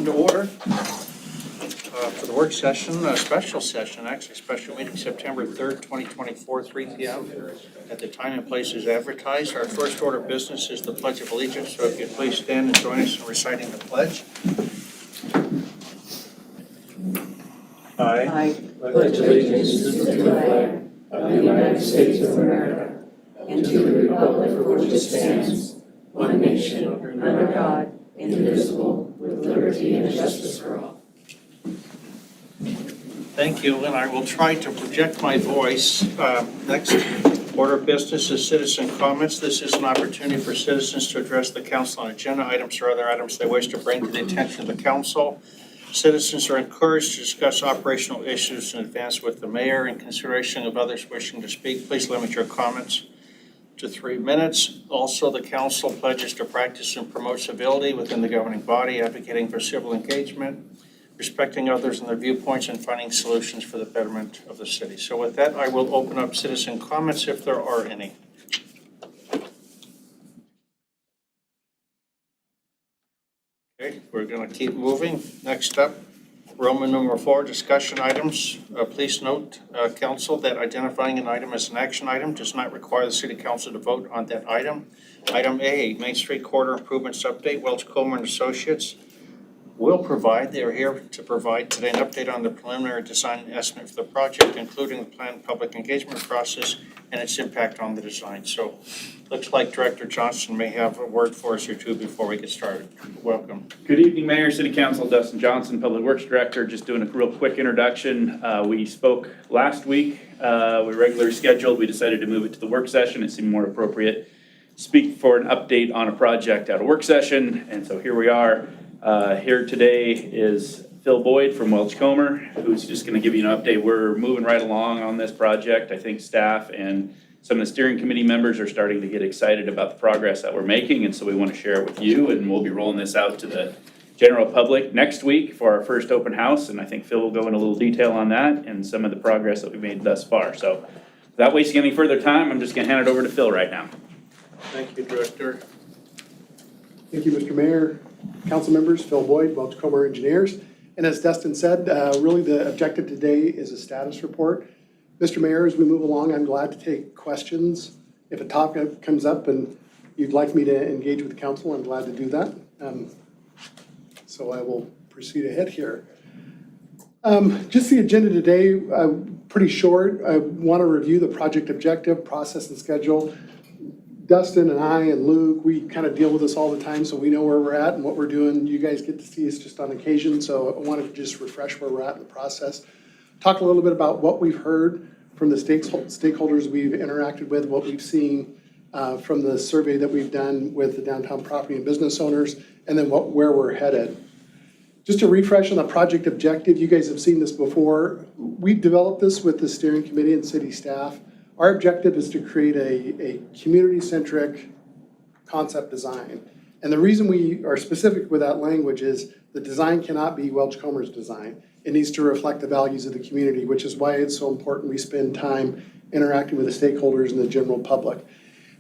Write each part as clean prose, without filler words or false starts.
come to order for the work session, a special session, actually special meeting September 3rd, 2024, 3 p.m. at the time and place is advertised. Our first order of business is the Pledge of Allegiance, so if you'd please stand and join us in reciting the pledge. I pledge allegiance to the flag of the United States of America and to the republic for which it stands, one nation, under God, indivisible, with liberty and justice for all. Thank you, and I will try to project my voice. Next order of business is citizen comments. This is an opportunity for citizens to address the council on agenda items or other items they wish to bring to the attention of the council. Citizens are encouraged to discuss operational issues in advance with the mayor. In consideration of others wishing to speak, please limit your comments to 3 minutes. Also, the council pledges to practice and promote civility within the governing body, advocating for civil engagement, respecting others and their viewpoints, and finding solutions for the betterment of the city. So with that, I will open up citizen comments if there are any. Okay, we're going to keep moving. Next up, Roman numeral 4, discussion items. Please note, council, that identifying an item as an action item does not require the city council to vote on that item. Item A, Main Street Corridor Improvements Update. Welch Comer and Associates they are here to provide today an update on the preliminary design and estimate for the project, including the planned public engagement process and its impact on the design. So looks like Director Johnson may have a word for us or two before we get started. Welcome. Good evening, Mayor, City Council. Dustin Johnson, Public Works Director. Just doing a real quick introduction. We spoke last week. We regularly scheduled. We decided to move it to the work session. It seemed more appropriate to speak for an update on a project at a work session. And so here we are. Here today is Phil Boyd from Welch Comer, who's just going to give you an update. We're moving right along on this project. I think staff and some of the steering committee members are starting to get excited about the progress that we're making, and so we want to share it with you, and we'll be rolling this out to the general public next week for our first open house, and I think Phil will go into a little detail on that and some of the progress that we've made thus far. So without wasting any further time, I'm just going to hand it over to Phil right now. Thank you, Director. Thank you, Mr. Mayor, council members, Phil Boyd, Welch Comer Engineers. And as Dustin said, really the objective today is a status report. Mr. Mayor, as we move along, I'm glad to take questions. If a topic comes up and you'd like me to engage with the council, I'm glad to do that. So I will proceed ahead here. Just the agenda today, pretty short. I want to review the project objective, process, and schedule. Dustin and I and Luke, we kind of deal with this all the time, so we know where we're at and what we're doing. You guys get to see us just on occasion, so I wanted to just refresh where we're at in the process. Talk a little bit about what we've heard from the stakeholders we've interacted with, what we've seen from the survey that we've done with the downtown property and business owners, and then where we're headed. Just to refresh on the project objective, you guys have seen this before. We've developed this with the steering committee and city staff. Our objective is to create a community-centric concept design. And the reason we are specific with that language is the design cannot be Welch Comer's design. It needs to reflect the values of the community, which is why it's so important we spend time interacting with the stakeholders and the general public.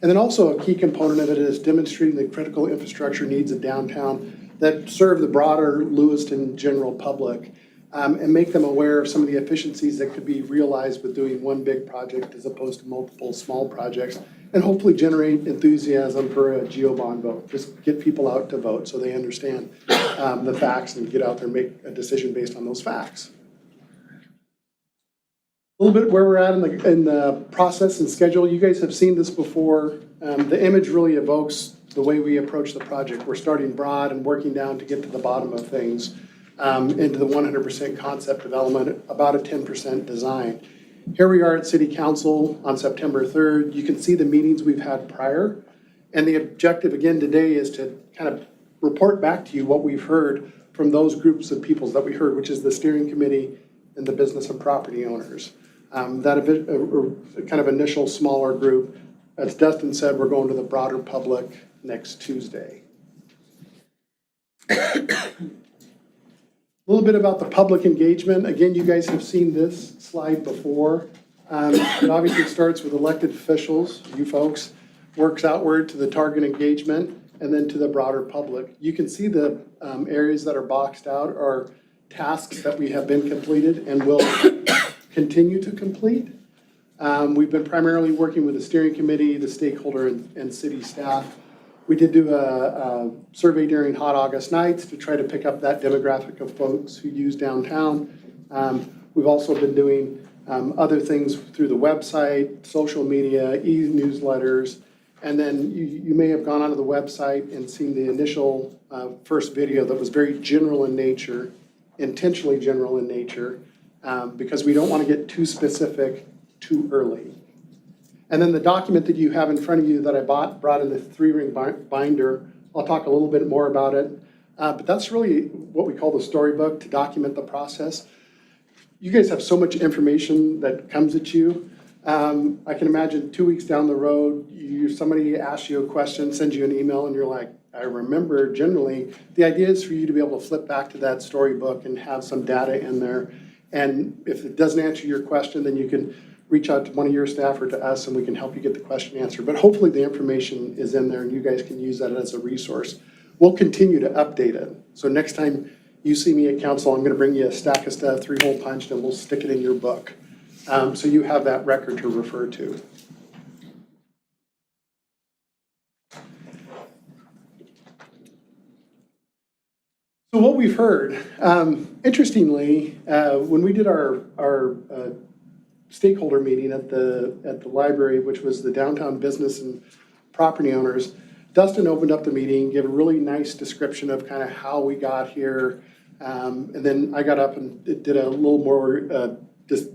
And then also a key component of it is demonstrating the critical infrastructure needs of downtown that serve the broader Lewiston general public. And make them aware of some of the efficiencies that could be realized with doing one big project as opposed to multiple small projects, and hopefully generate enthusiasm for a GeoBond vote. Just get people out to vote so they understand the facts and get out there and make a decision based on those facts. A little bit where we're at in the process and schedule. You guys have seen this before. The image really evokes the way we approach the project. We're starting broad and working down to get to the bottom of things. Into the 100% concept development, about a 10% design. Here we are at City Council on September 3rd. You can see the meetings we've had prior. And the objective again today is to kind of report back to you what we've heard from those groups of peoples that we heard, which is the steering committee and the business and property owners. That kind of initial smaller group, as Dustin said, we're going to the broader public next Tuesday. A little bit about the public engagement. Again, you guys have seen this slide before. It obviously starts with elected officials, you folks, works outward to the target engagement. and then to the broader public. You can see the areas that are boxed out are tasks that we have been completed and will continue to complete. We've been primarily working with the steering committee, the stakeholder, and city staff. We did do a survey during hot August nights to try to pick up that demographic of folks who use downtown. We've also been doing other things through the website, social media, e-newsletters, and then you may have gone onto the website and seen the initial first video that was very general in nature, intentionally general in nature, because we don't want to get too specific too early. And then the document that you have in front of you that I brought in the 3-ring binder, I'll talk a little bit more about it, but that's really what we call the storybook to document the process. You guys have so much information that comes at you. I can imagine 2 weeks down the road, somebody asks you a question, sends you an email, and you're like, I remember generally. The idea is for you to be able to flip back to that storybook and have some data in there. And if it doesn't answer your question, then you can reach out to one of your staff or to us, and we can help you get the question answered. But hopefully the information is in there, and you guys can use that as a resource. We'll continue to update it. So next time you see me at council, I'm going to bring you a stack of stuff, 3-hole punched, and we'll stick it in your book. So you have that record to refer to. So what we've heard, interestingly, when we did our stakeholder meeting at the library, which was the downtown business and property owners, Dustin opened up the meeting, gave a really nice description of kind of how we got here, and then I got up and did a little more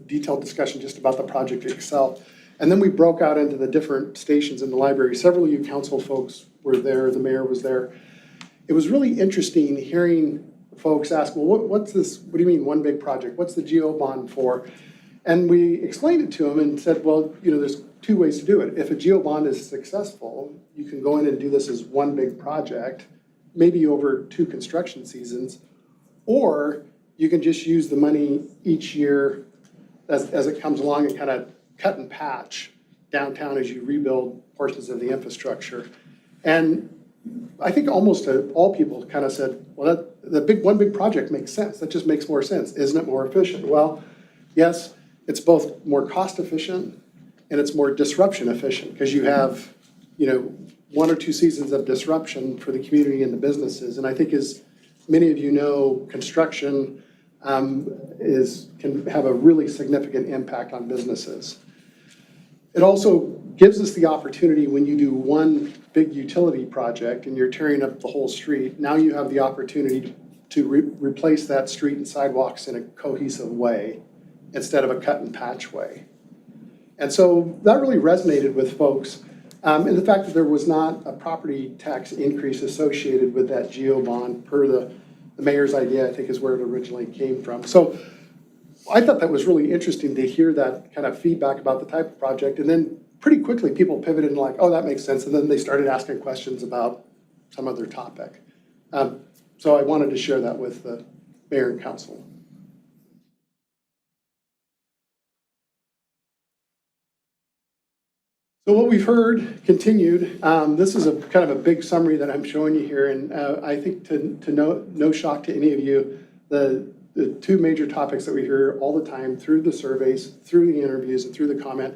detailed discussion just about the project itself. And then we broke out into the different stations in the library. Several of you council folks were there, the mayor was there. It was really interesting hearing folks ask, well, what's this, what do you mean one big project? What's the GO bond for? And we explained it to them and said, well, there's 2 ways to do it. If a GO bond is successful, you can go in and do this as one big project, maybe over 2 construction seasons, or you can just use the money each year as it comes along and kind of cut and patch downtown as you rebuild portions of the infrastructure. And I think almost all people kind of said, well, one big project makes sense. That just makes more sense. Isn't it more efficient? Well, yes, it's both more cost efficient and it's more disruption efficient because you have, 1 or 2 seasons of disruption for the community and the businesses. And I think as many of you know, construction can have a really significant impact on businesses. It also gives us the opportunity when you do one big utility project and you're tearing up the whole street, now you have the opportunity to replace that street and sidewalks in a cohesive way instead of a cut and patch way. And so that really resonated with folks. And the fact that there was not a property tax increase associated with that GO bond per the mayor's idea, I think is where it originally came from. So I thought that was really interesting to hear that kind of feedback about the type of project. And then pretty quickly people pivoted and like, oh, that makes sense. And then they started asking questions about some other topic. So I wanted to share that with the mayor and council. So what we've heard continued, this is a kind of a big summary that I'm showing you here. And I think to no shock to any of you, the 2 major topics that we hear all the time through the surveys, through the interviews, and through the comment,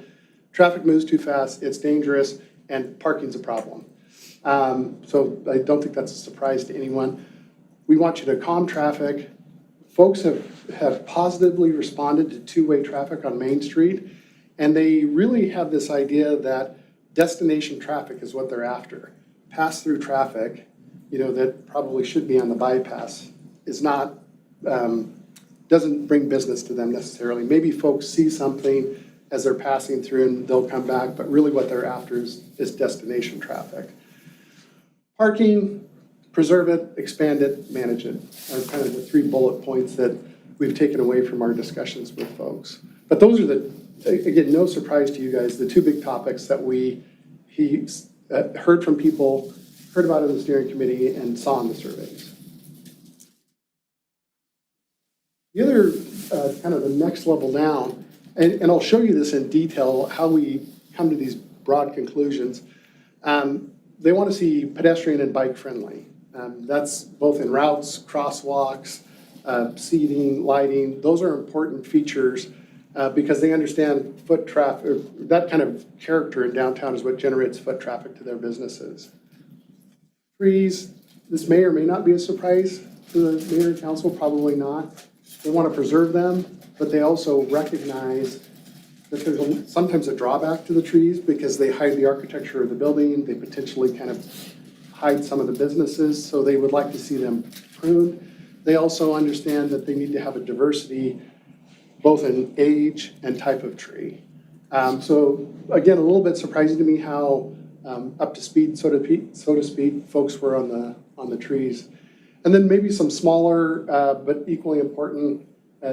traffic moves too fast, it's dangerous, and parking's a problem. So I don't think that's a surprise to anyone. We want you to calm traffic. Folks have positively responded to 2-way traffic on Main Street, and they really have this idea that destination traffic is what they're after. Pass-through traffic, that probably should be on the bypass is not, doesn't bring business to them necessarily. Maybe folks see something as they're passing through and they'll come back, but really what they're after is destination traffic. Parking, preserve it, expand it, manage it are kind of the 3 bullet points that we've taken away from our discussions with folks. But those are again, no surprise to you guys, the 2 big topics that he heard from people, heard about in the steering committee, and saw in the surveys. The other kind of the next level down, and I'll show you this in detail, how we come to these broad conclusions. they want to see pedestrian and bike friendly. That's both in routes, crosswalks, seating, lighting. Those are important features because they understand foot traffic, that kind of character in downtown is what generates foot traffic to their businesses. Trees, this may or may not be a surprise to the mayor and council, probably not. They want to preserve them, but they also recognize that there's sometimes a drawback to the trees because they hide the architecture of the building. They potentially kind of hide some of the businesses, so they would like to see them pruned. They also understand that they need to have a diversity both in age and type of tree. So again, a little bit surprising to me how up to speed, so to speak, folks were on the trees. And then maybe some smaller but equally important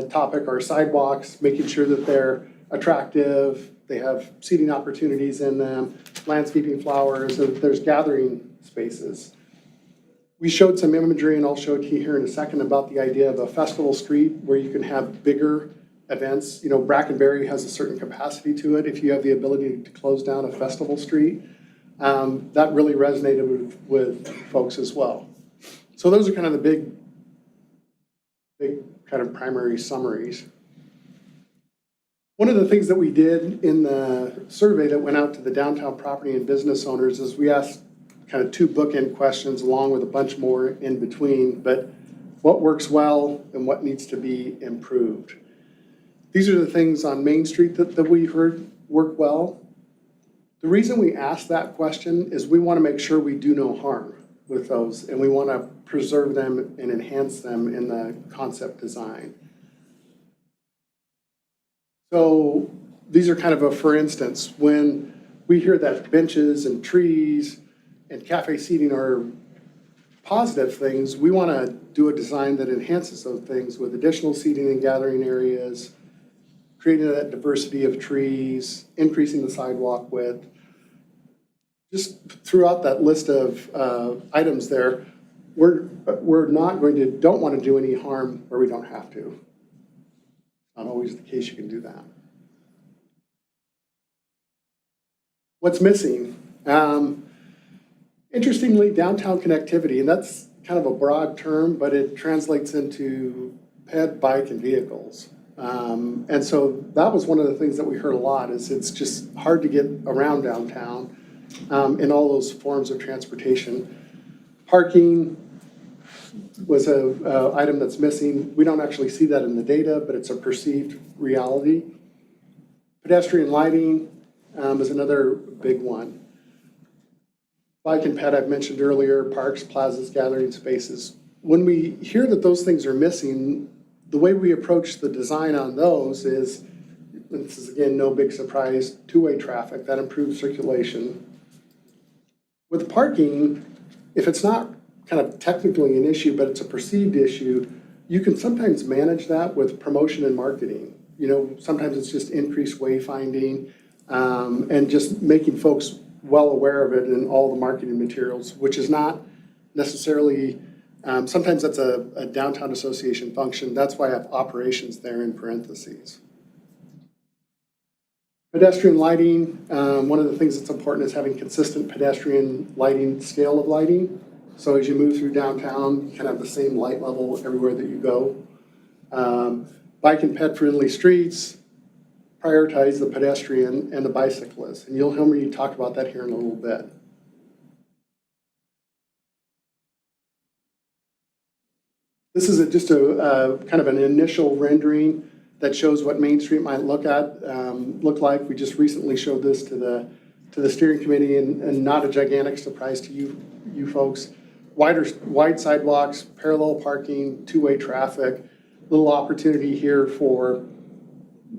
topic are sidewalks, making sure that they're attractive, they have seating opportunities in them, landscaping flowers, and there's gathering spaces. We showed some imagery, and I'll show it to you here in a second, about the idea of a festival street where you can have bigger events. You know, Brackenberry has a certain capacity to it. If you have the ability to close down a festival street, that really resonated with folks as well. So those are kind of the big kind of primary summaries. One of the things that we did in the survey that went out to the downtown property and business owners is we asked kind of 2 bookend questions along with a bunch more in between, but what works well and what needs to be improved. These are the things on Main Street that we heard work well. The reason we asked that question is we want to make sure we do no harm with those, and we want to preserve them and enhance them in the concept design. So these are kind of a for instance, when we hear that benches and trees and cafe seating are positive things, we want to do a design that enhances those things with additional seating and gathering areas, creating that diversity of trees, increasing the sidewalk width. Just throughout that list of items there, we're not going to, don't want to do any harm where we don't have to. Not always the case you can do that. What's missing? Interestingly, downtown connectivity, and that's kind of a broad term, but it translates into ped, bike, and vehicles. And so that was one of the things that we heard a lot is it's just hard to get around downtown in all those forms of transportation. Parking was a item that's missing. We don't actually see that in the data, but it's a perceived reality. Pedestrian lighting is another big one. Bike and ped I've mentioned earlier, parks, plazas, gathering spaces. When we hear that those things are missing, the way we approach the design on those is, and this is again no big surprise, two-way traffic, that improves circulation. With parking, if it's not kind of technically an issue, but it's a perceived issue, you can sometimes manage that with promotion and marketing. You know, sometimes it's just increased wayfinding and just making folks well aware of it in all the marketing materials, which is not necessarily, sometimes that's a downtown association function. That's why I have operations there in parentheses. Pedestrian lighting, one of the things that's important is having consistent pedestrian lighting, scale of lighting. So as you move through downtown, you can have the same light level everywhere that you go. Bike and ped friendly streets, prioritize the pedestrian and the bicyclist. And you'll hear me talk about that here in a little bit. This is just a kind of an initial rendering that shows what Main Street might look like. We just recently showed this to the steering committee, and not a gigantic surprise to you folks. Wide sidewalks, parallel parking, two-way traffic, little opportunity here for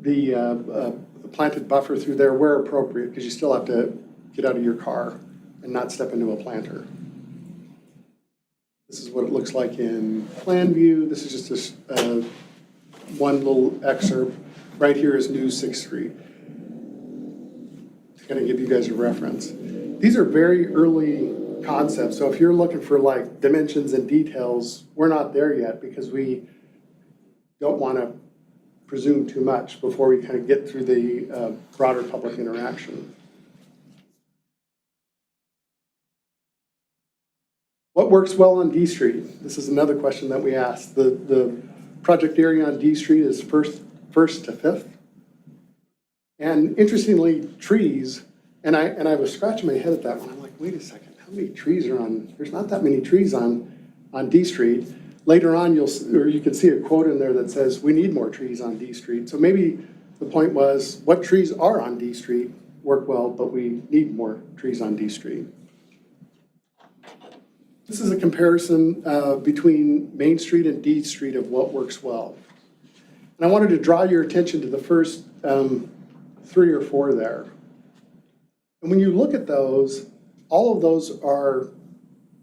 the planted buffer through there where appropriate, because you still have to get out of your car and not step into a planter. This is what it looks like in plan view. This is just one little excerpt. Right here is New 6th Street. To kind of give you guys a reference. These are very early concepts. So if you're looking for like dimensions and details, we're not there yet because we don't want to presume too much before we kind of get through the broader public interaction. What works well on D Street? This is another question that we asked. The project area on D Street is first to fifth. And interestingly, trees, and I was scratching my head at that one. I'm like, wait a second, how many trees are on, there's not that many trees on D Street. Later on, you can see a quote in there that says, we need more trees on D Street. So maybe the point was, what trees are on D Street work well, but we need more trees on D Street. This is a comparison between Main Street and D Street of what works well. And I wanted to draw your attention to the first 3 or 4 there. And when you look at those, all of those are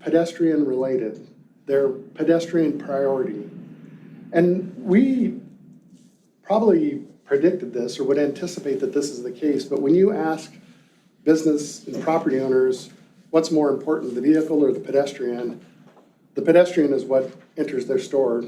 pedestrian related. They're pedestrian priority. And we probably predicted this or would anticipate that this is the case, but when you ask business and property owners what's more important, the vehicle or the pedestrian is what enters their store.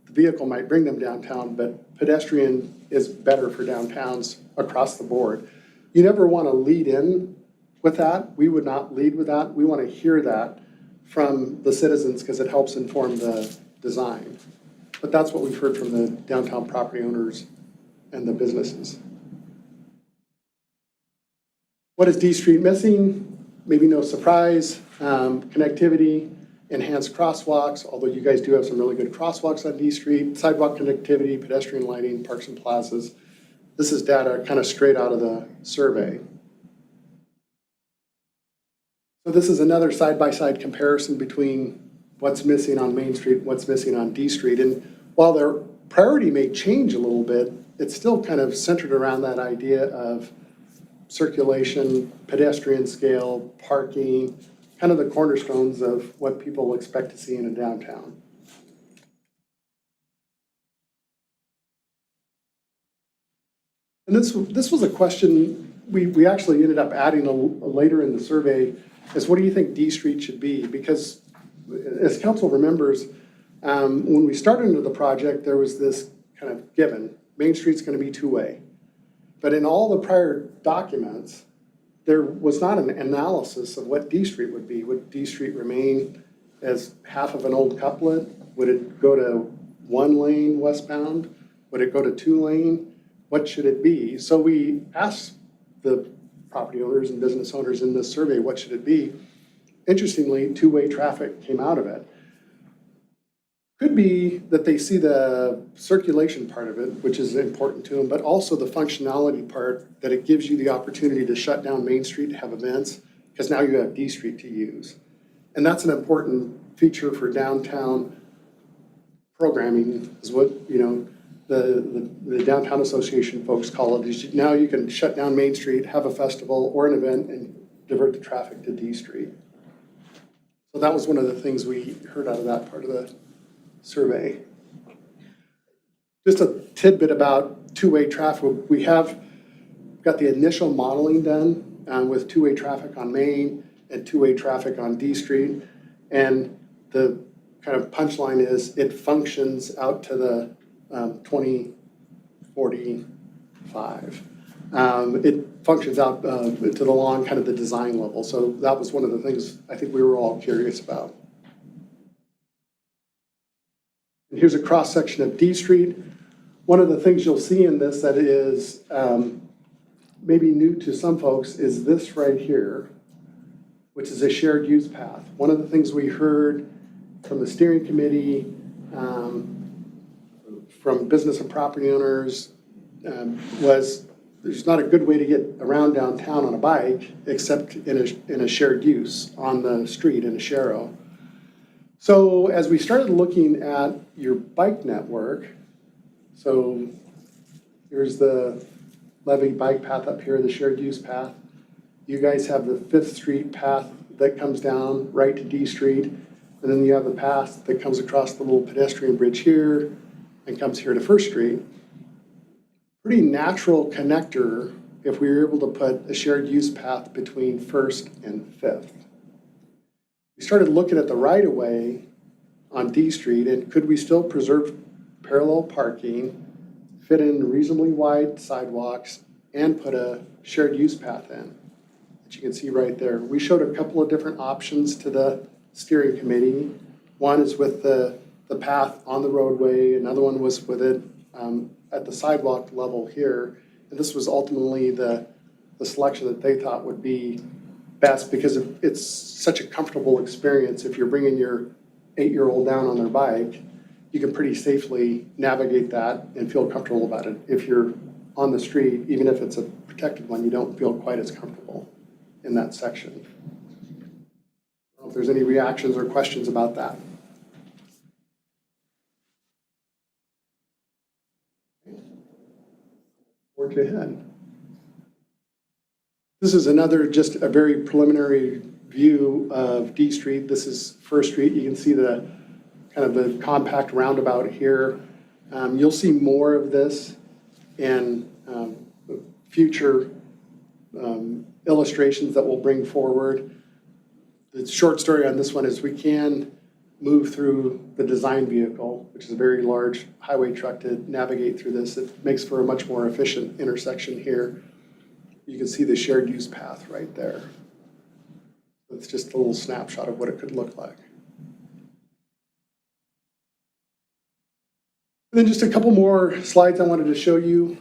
The vehicle might bring them downtown, but pedestrian is better for downtowns across the board. You never want to lead in with that. We would not lead with that. We want to hear that from the citizens because it helps inform the design. But that's what we've heard from the downtown property owners and the businesses. What is D Street missing? Maybe no surprise. Connectivity, enhanced crosswalks, although you guys do have some really good crosswalks on D Street, sidewalk connectivity, pedestrian lighting, parks and plazas. This is data kind of straight out of the survey. So this is another side-by-side comparison between what's missing on Main Street, what's missing on D Street. And while their priority may change a little bit, it's still kind of centered around that idea of circulation, pedestrian scale, parking, kind of the cornerstones of what people expect to see in a downtown. And this was a question we actually ended up adding later in the survey is what do you think D Street should be? Because as council remembers, when we started into the project, there was this kind of given, Main Street's going to be two-way. But in all the prior documents, there was not an analysis of what D Street would be. Would D Street remain as half of an old couplet? Would it go to 1 lane westbound? Would it go to 2 lane? What should it be? So we asked the property owners and business owners in this survey, what should it be? Interestingly, two-way traffic came out of it. Could be that they see the circulation part of it, which is important to them, but also the functionality part that it gives you the opportunity to shut down Main Street to have events, because now you have D Street to use. And that's an important feature for downtown programming, is what, you know, the Downtown Association folks call it, is now you can shut down Main Street, have a festival or an event, and divert the traffic to D Street. So that was one of the things we heard out of that part of the survey. Just a tidbit about two-way traffic. We have got the initial modeling done with two-way traffic on Main and two-way traffic on D Street. And the kind of punchline is it functions out to the 2045. It functions out to the long kind of the design level. So that was one of the things I think we were all curious about. And here's a cross section of D Street. One of the things you'll see in this that is maybe new to some folks is this right here, which is a shared use path. One of the things we heard from the steering committee, from business and property owners, was there's not a good way to get around downtown on a bike except in a shared use on the street in a sharrow. So as we started looking at your bike network, so here's the Levy bike path up here, the shared use path. You guys have the 5th Street path that comes down right to D Street. And then you have the path that comes across the little pedestrian bridge here and comes here to 1st Street. Pretty natural connector if we were able to put a shared use path between 1st and 5th. We started looking at the right-of-way on D Street and could we still preserve parallel parking, fit in reasonably wide sidewalks, and put a shared use path in that you can see right there. We showed a couple of different options to the steering committee. One is with the path on the roadway, another one was with it at the sidewalk level here. And this was ultimately the selection that they thought would be best because it's such a comfortable experience. If you're bringing your 8-year-old down on their bike, you can pretty safely navigate that and feel comfortable about it. If you're on the street, even if it's a protected one, you don't feel quite as comfortable in that section. I don't know if there's any reactions or questions about that. Forge ahead. This is another, just a very preliminary view of D Street. This is First Street. You can see the kind of the compact roundabout here. You'll see more of this in future illustrations that we'll bring forward. The short story on this one is we can move through the design vehicle, which is a very large highway truck, to navigate through this. It makes for a much more efficient intersection here. You can see the shared use path right there. It's just a little snapshot of what it could look like. And then just a couple more slides I wanted to show you.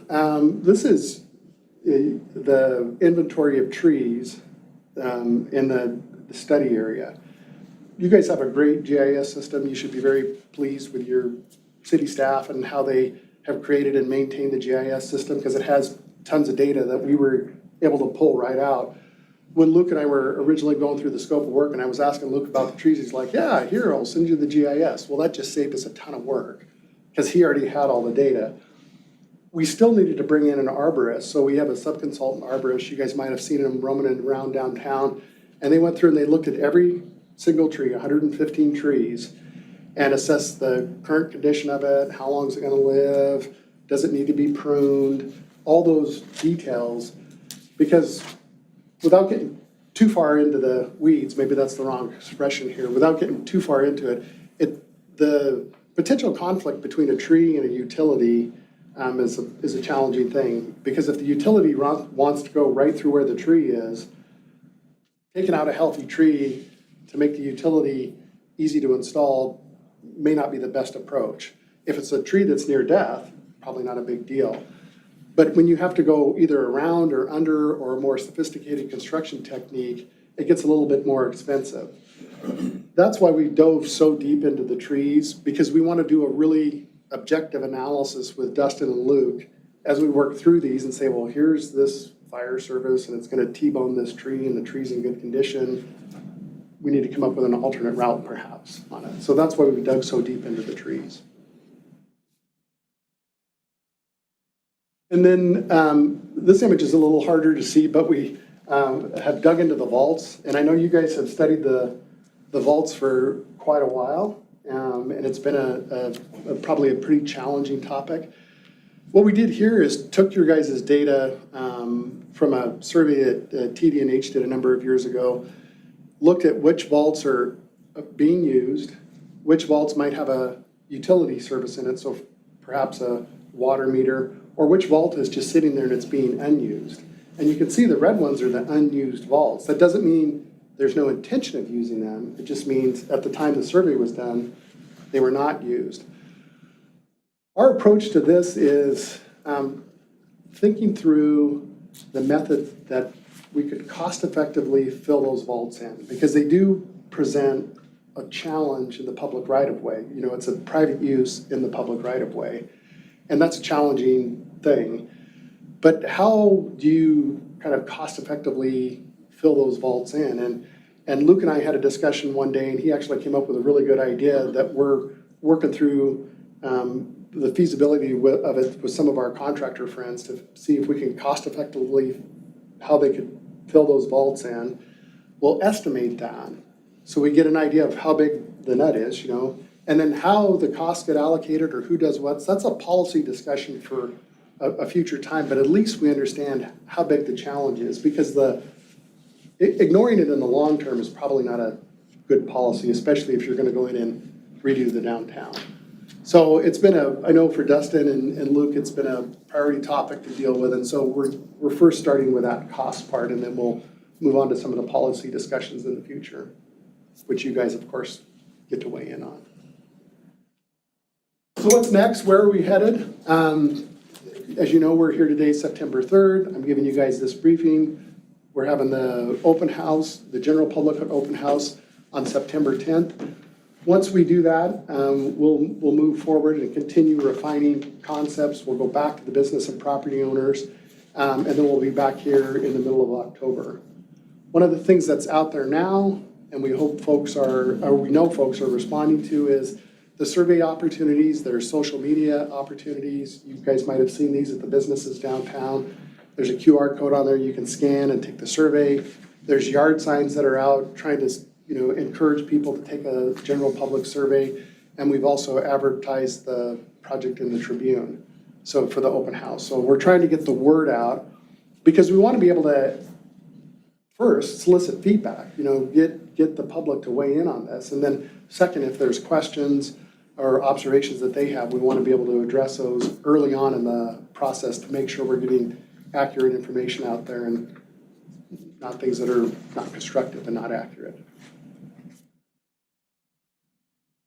This is the inventory of trees in the study area. You guys have a great GIS system. You should be very pleased with your city staff and how they have created and maintained the GIS system, because it has tons of data that we were able to pull right out. When Luke and I were originally going through the scope of work and I was asking Luke about the trees, he's like, yeah, here, I'll send you the GIS. Well, that just saved us a ton of work because he already had all the data. We still needed to bring in an arborist. So we have a sub-consultant arborist. You guys might have seen them roaming around downtown. And they went through and they looked at every single tree, 115 trees, and assessed the current condition of it, how long is it gonna live, does it need to be pruned, all those details. Because without getting too far into the weeds, maybe that's the wrong expression here, without getting too far into it, the potential conflict between a tree and a utility is a challenging thing. Because if the utility wants to go right through where the tree is, taking out a healthy tree to make the utility easy to install may not be the best approach. If it's a tree that's near death, probably not a big deal. But when you have to go either around or under or a more sophisticated construction technique, it gets a little bit more expensive. That's why we dove so deep into the trees, because we want to do a really objective analysis with Dustin and Luke as we work through these and say, well, here's this fire service and it's going to T-bone this tree and the tree's in good condition. We need to come up with an alternate route perhaps on it. So that's why we dug so deep into the trees. And then this image is a little harder to see, but we have dug into the vaults. And I know you guys have studied the vaults for quite a while, and it's been probably a pretty challenging topic. What we did here is took your guys' data from a survey that TD&H did a number of years ago, looked at which vaults are being used, which vaults might have a utility service in it, so perhaps a water meter, or which vault is just sitting there and it's being unused. And you can see the red ones are the unused vaults. That doesn't mean there's no intention of using them. It just means at the time the survey was done, they were not used. Our approach to this is thinking through the method that we could cost effectively fill those vaults in, because they do present a challenge in the public right-of-way. You know, it's a private use in the public right-of-way, and that's a challenging thing. But how do you kind of cost effectively fill those vaults in? And Luke and I had a discussion one day, and he actually came up with a really good idea that we're working through the feasibility of it with some of our contractor friends to see if we can cost effectively how they could fill those vaults in. We'll estimate that so we get an idea of how big the nut is, you know, and then how the costs get allocated or who does what. So that's a policy discussion for a future time, but at least we understand how big the challenge is, because ignoring it in the long term is probably not a good policy, especially if you're going to go in and redo the downtown. So it's been I know for Dustin and Luke, it's been a priority topic to deal with. And so we're first starting with that cost part, and then we'll move on to some of the policy discussions in the future. which you guys, of course, get to weigh in on. So what's next? Where are we headed? As you know, we're here today, September 3rd. I'm giving you guys this briefing. We're having the open house, the general public open house on September 10th. Once we do that, we'll move forward and continue refining concepts. We'll go back to the business and property owners, and then we'll be back here in the middle of October. One of the things that's out there now, and we hope folks are, or we know folks are responding to, is the survey opportunities. There's social media opportunities. You guys might have seen these at the businesses downtown. There's a QR code on there you can scan and take the survey. There's yard signs that are out trying to encourage people to take a general public survey. And we've also advertised the project in the Tribune, so for the open house. So we're trying to get the word out because we want to be able to first solicit feedback, get the public to weigh in on this. And then second, if there's questions or observations that they have, we want to be able to address those early on in the process to make sure we're getting accurate information out there and not things that are not constructive and not accurate.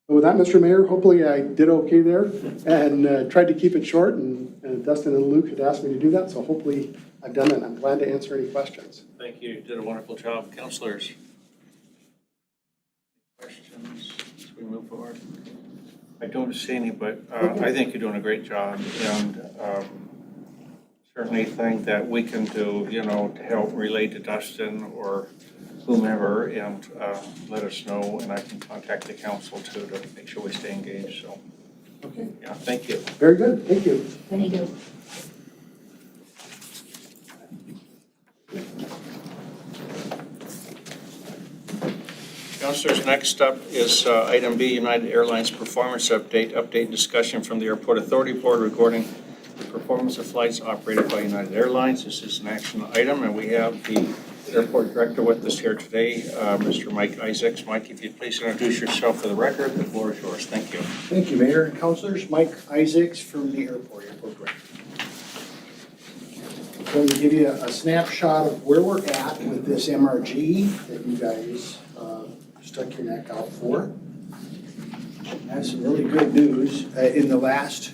So with that, Mr. Mayor, hopefully I did okay there and tried to keep it short, and Dustin and Luke had asked me to do that, so hopefully I've done it. I'm glad to answer any questions. Thank you. You did a wonderful job. Councilors? Questions as we move forward? I don't see any, but I think you're doing a great job, and certainly think that we can do, to help relate to Dustin or whomever, and let us know, and I can contact the council too to make sure we stay engaged. So, Okay. yeah, thank you. Very good. Thank you. Thank you. Councilors, next up is item B, United Airlines performance update discussion from the Airport Authority Board regarding the performance of flights operated by United Airlines. This is an action item, and we have the airport director with us here today, Mr. Mike Isaacs. Mike, if you'd please introduce yourself for the record, the floor is yours. Thank you. Thank you, Mayor and Councilors. Mike Isaacs from the airport director. Going to give you a snapshot of where we're at with this MRG that you guys stuck your neck out for. I have some really good news. In the last,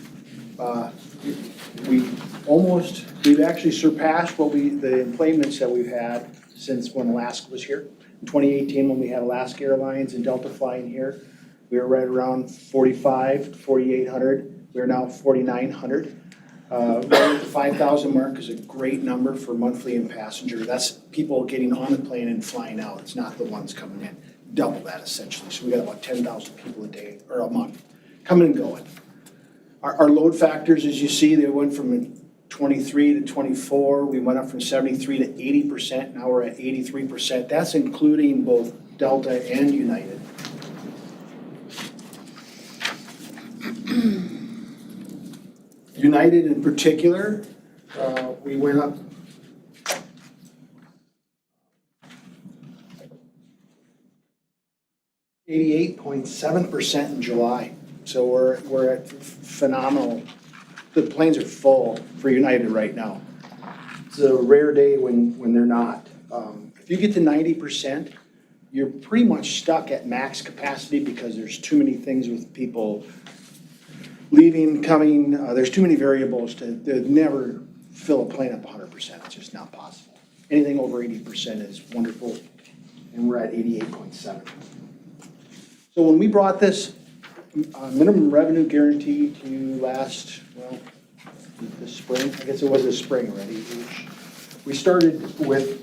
we've actually surpassed the employments that we've had since when Alaska was here. In 2018, when we had Alaska Airlines and Delta flying here, we were right around 4,500 to 4,800. We're now 4,900. The 5,000 mark is a great number for monthly and passenger. That's people getting on the plane and flying out. It's not the ones coming in. Double that essentially. So we got about 10,000 people a day or a month coming and going. Our load factors, as you see, they went from 23 to 24. We went up from 73 to 80%. Now we're at 83%. That's including both Delta and United. United in particular, we went up 88.7% in July. So we're at phenomenal. The planes are full for United right now. It's a rare day when they're not. If you get to 90%, you're pretty much stuck at max capacity because there's too many things with people leaving, coming. There's too many variables to never fill a plane up 100%. It's just not possible. Anything over 80% is wonderful, and we're at 88.7. So when we brought this minimum revenue guarantee to you last, this spring, I guess it was this spring already, we started with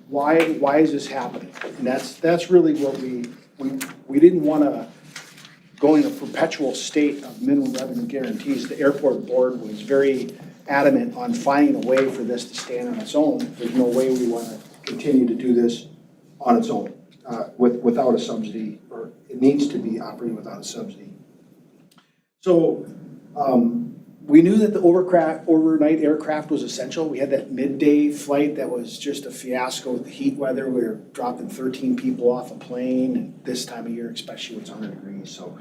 why is this happening? And that's really what we didn't want to go in a perpetual state of minimum revenue guarantees. The airport board was very adamant on finding a way for this to stand on its own. There's no way we want to continue to do this on its own without a subsidy, or it needs to be operating without a subsidy. So we knew that the overnight aircraft was essential. We had that midday flight that was just a fiasco with the heat weather. We were dropping 13 people off a plane, and this time of year, especially when it's 100 degrees. So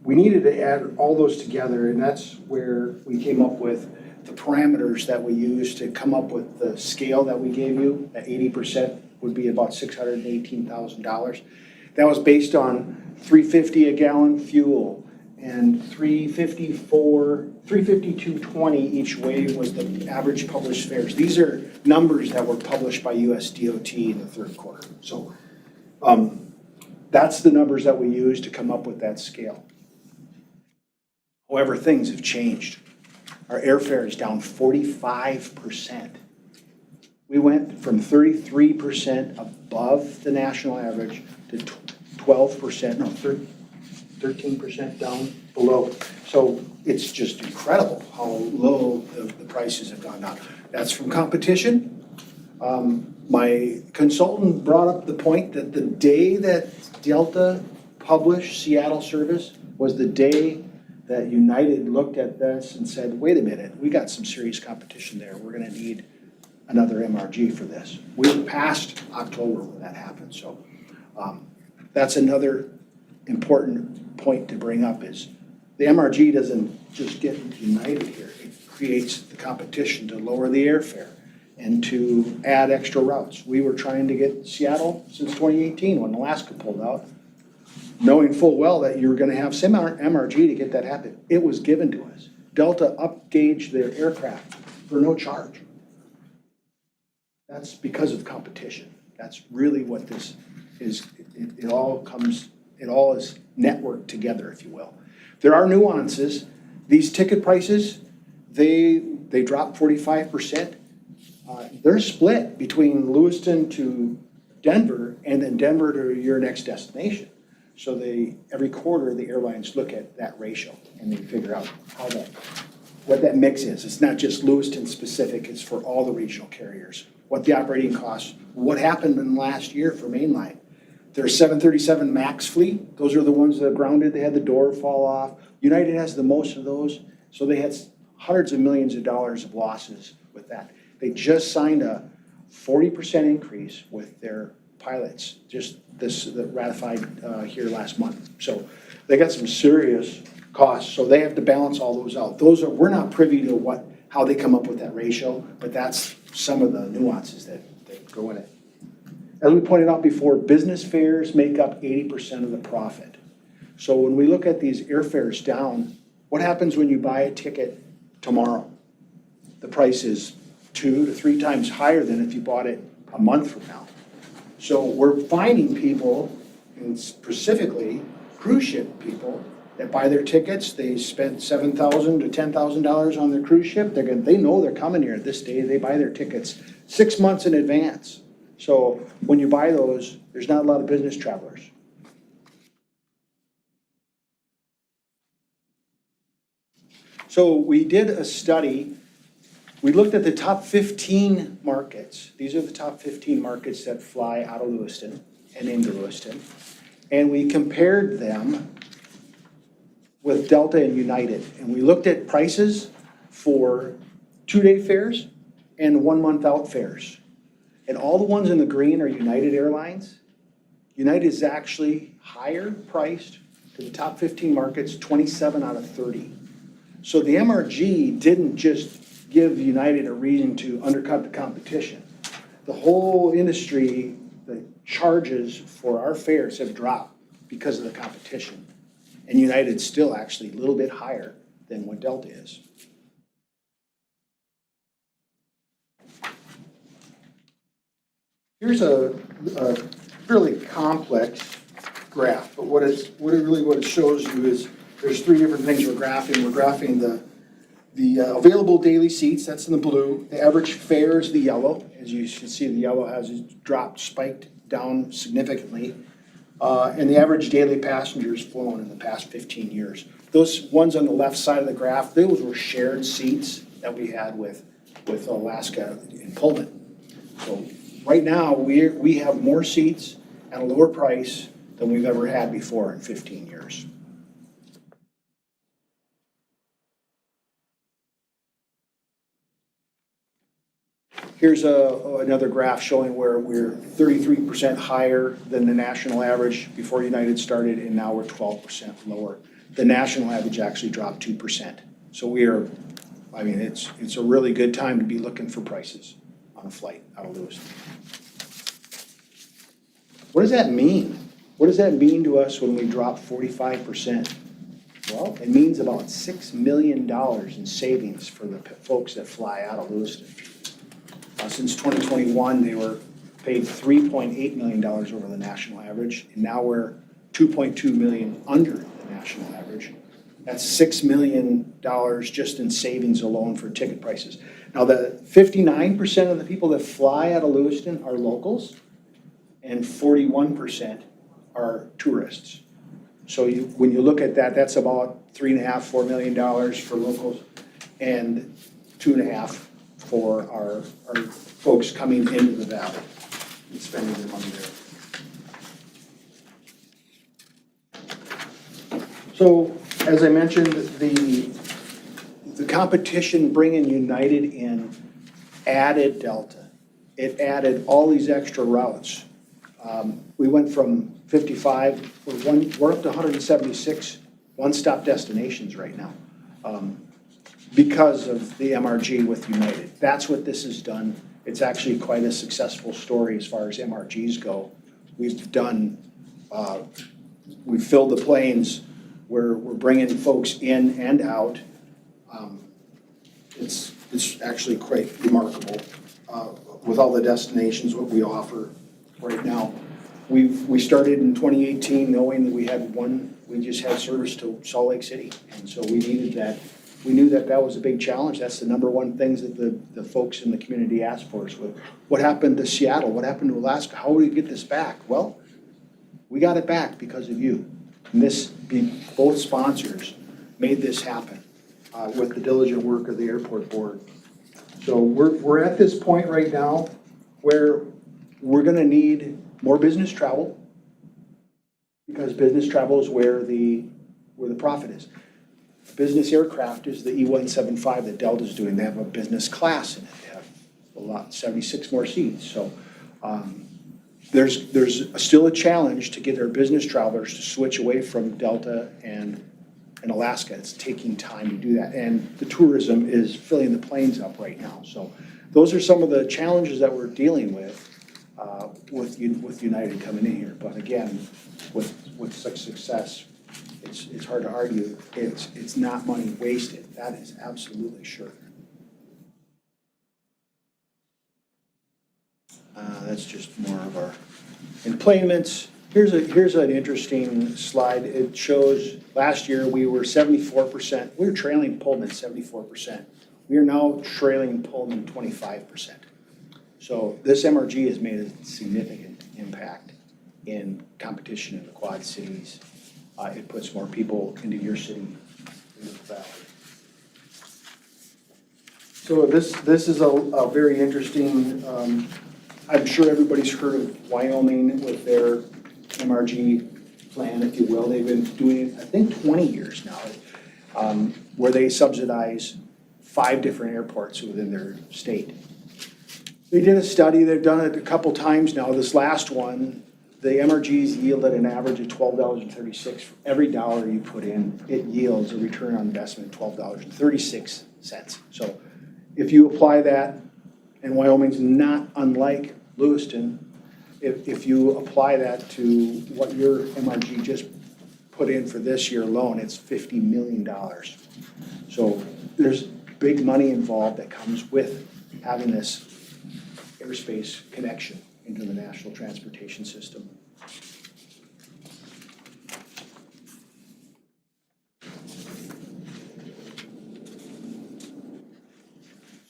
we needed to add all those together, and that's where we came up with the parameters that we use to come up with the scale that we gave you, that 80% would be about $618,000. That was based on $3.50 a gallon fuel and $352.20 each way was the average published fares. These are numbers that were published by US DOT in the third quarter. So that's the numbers that we use to come up with that scale. However, things have changed. Our airfare is down 45%. We went from 33% above the national average to 13% down below. So it's just incredible how low the prices have gone down. That's from competition. My consultant brought up the point that the day that Delta published Seattle service was the day that United looked at this and said, wait a minute, we got some serious competition there. We're gonna need another MRG for this. We're past October when that happened. So that's another important point to bring up is the MRG doesn't just get United here. It creates the competition to lower the airfare and to add extra routes. We were trying to get Seattle since 2018 when Alaska pulled out, knowing full well that you were going to have some MRG to get that happen. It was given to us. Delta upgauged their aircraft for no charge. That's because of competition. That's really what this is. It all is networked together, if you will. There are nuances. These ticket prices, they dropped 45%. They're split between Lewiston to Denver and then Denver to your next destination. So every quarter the airlines look at that ratio and they figure out what that mix is. It's not just Lewiston specific, it's for all the regional carriers. What the operating costs, what happened in the last year for mainline. Their 737 MAX fleet, those are the ones that are grounded, they had the door fall off. United has the most of those, so they had hundreds of millions of dollars of losses with that. They just signed a 40% increase with their pilots, just this ratified here last month. So they got some serious costs, so they have to balance all those out. We're not privy to how they come up with that ratio, but that's some of the nuances that go in it. As we pointed out before, business fares make up 80% of the profit. So when we look at these airfares down, what happens when you buy a ticket tomorrow? The price is 2 to 3 times higher than if you bought it a month from now. So we're finding people, and specifically cruise ship people, that buy their tickets. They spent $7,000 to $10,000 on their cruise ship. They know they're coming here this day. They buy their tickets 6 months in advance. So when you buy those, there's not a lot of business travelers. So we did a study. We looked at the top 15 markets. These are the top 15 markets that fly out of Lewiston and into Lewiston. And we compared them with Delta and United. And we looked at prices for 2-day fares and 1 month out fares. And all the ones in the green are United Airlines. United is actually higher priced to the top 15 markets, 27 out of 30. So the MRG didn't just give United a reason to undercut the competition. The whole industry, the charges for our fares have dropped because of the competition. And United's still actually a little bit higher than what Delta is. Here's a fairly complex graph, but what it shows you is there's 3 different things we're graphing. We're graphing the available daily seats, that's in the blue. The average fare is the yellow. As you can see, the yellow has dropped, spiked down significantly. And the average daily passengers flown in the past 15 years. Those ones on the left side of the graph, those were shared seats that we had with Alaska and Pullman. So right now, we have more seats at a lower price than we've ever had before in 15 years. Here's another graph showing where we're 33% higher than the national average before United started, and now we're 12% lower. The national average actually dropped 2%. So we are I mean, it's a really good time to be looking for prices on a flight out of Lewiston. What does that mean? What does that mean to us when we drop 45%? Well, it means about $6 million in savings for the folks that fly out of Lewiston. Since 2021, they were paid $3.8 million over the national average, and now we're $2.2 million under the national average. That's $6 million just in savings alone for ticket prices. Now, the 59% of the people that fly out of Lewiston are locals, and 41% are tourists. So when you look at that, that's about $3.5–4 million for locals, and $2.5 for our folks coming into the valley and spending their money there. So, as I mentioned, the competition bringing United in added Delta. It added all these extra routes. We went from 55, we're up to 176 one-stop destinations right now because of the MRG with United. That's what this has done. It's actually quite a successful story as far as MRGs go. We've filled the planes. We're bringing folks in and out. It's actually quite remarkable with all the destinations, what we offer right now. We started in 2018 knowing that we just had service to Salt Lake City. And so we needed that. We knew that that was a big challenge. That's the number one things that the folks in the community asked for us. What happened to Seattle? What happened to Alaska? How do we get this back? Well, we got it back because of you. And both sponsors made this happen with the diligent work of the airport board. So we're at this point right now where we're going to need more business travel because business travel is where the profit is. Business aircraft is the E-175 that Delta's doing. They have a business class in it. They have 76 more seats. So there's still a challenge to get our business travelers to switch away from Delta and Alaska. It's taking time to do that. And the tourism is filling the planes up right now. So those are some of the challenges that we're dealing with United coming in here. But again, with such success, it's hard to argue. It's not money wasted. That is absolutely sure. That's just more of our employments. Here's an interesting slide. It shows last year we were 74%. We were trailing Pullman 74%. We are now trailing Pullman 25%. So this MRG has made a significant impact in competition in the Quad Cities. It puts more people into your city in the valley. So this is a very interesting, I'm sure everybody's heard of Wyoming with their MRG plan, if you will. They've been doing it, I think, 20 years now, where they subsidize 5 different airports within their state. They did a study, they've done it a couple times now. This last one, the MRGs yielded an average of $12.36 for every dollar you put in. It yields a return on investment of $12.36. So if you apply that, and Wyoming's not unlike Lewiston, if you apply that to what your MRG just put in for this year alone, it's $50 million. So there's big money involved that comes with having this airspace connection into the national transportation system.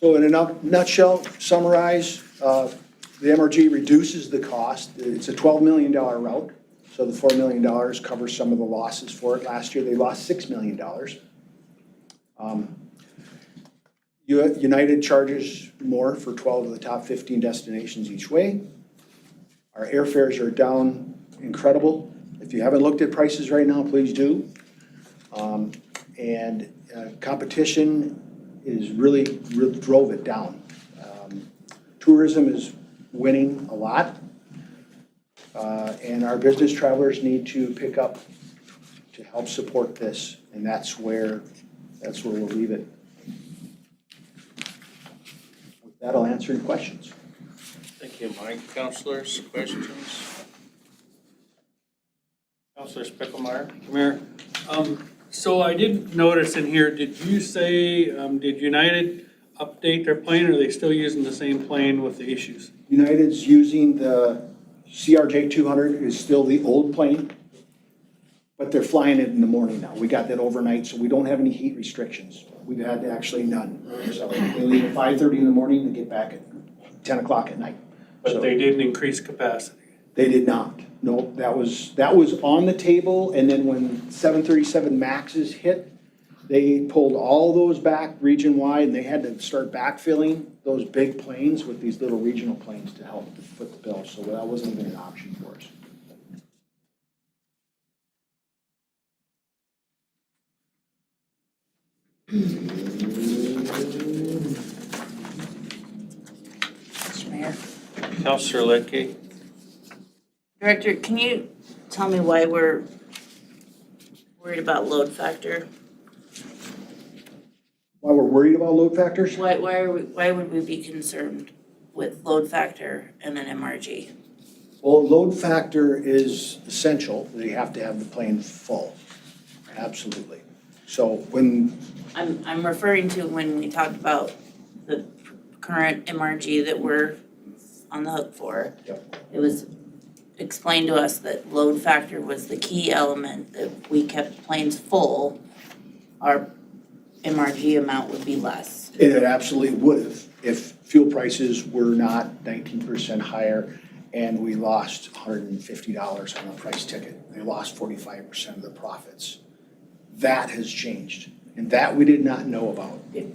So in a nutshell, summarize, the MRG reduces the cost. It's a $12 million route, so the $4 million covers some of the losses for it. Last year they lost $6 million. United charges more for 12 of the top 15 destinations each way. Our airfares are down incredible. If you haven't looked at prices right now, please do. Competition is really drove it down. Tourism is winning a lot, and our business travelers need to pick up to help support this, and that's where we'll leave it. that'll answer your questions. Thank you, Mike. Councilors, questions? Councilor Spickelmeyer? Mayor, so I did notice in here, did you say, did United update their plane, or are they still using the same plane with the issues? United's using the CRJ 200 is still the old plane, but they're flying it in the morning now. We got that overnight, so we don't have any heat restrictions. We've had actually none. So they leave at 5:30 in the morning and get back at 10 o'clock at night. But they didn't increase capacity. They did not. No, that was on the table, and then when 737 Maxes hit, they pulled all those back region-wide, and they had to start backfilling those big planes with these little regional planes to help foot the bill, so that wasn't even an option for us. Mr. Mayor. Councilor Ledke? Director, can you tell me why we're worried about load factor? Why we're worried about load factors? Why would we be concerned with load factor and an MRG? Well, load factor is essential. They have to have the plane full. Absolutely. So when, I'm referring to when we talked about the current MRG that we're on the hook for. Yep. It was explained to us that load factor was the key element, that we kept planes full, our MRG amount would be less. it absolutely would have if fuel prices were not 19% higher and we lost $150 on a price ticket. They lost 45% of the profits. That has changed, and that we did not know about. Can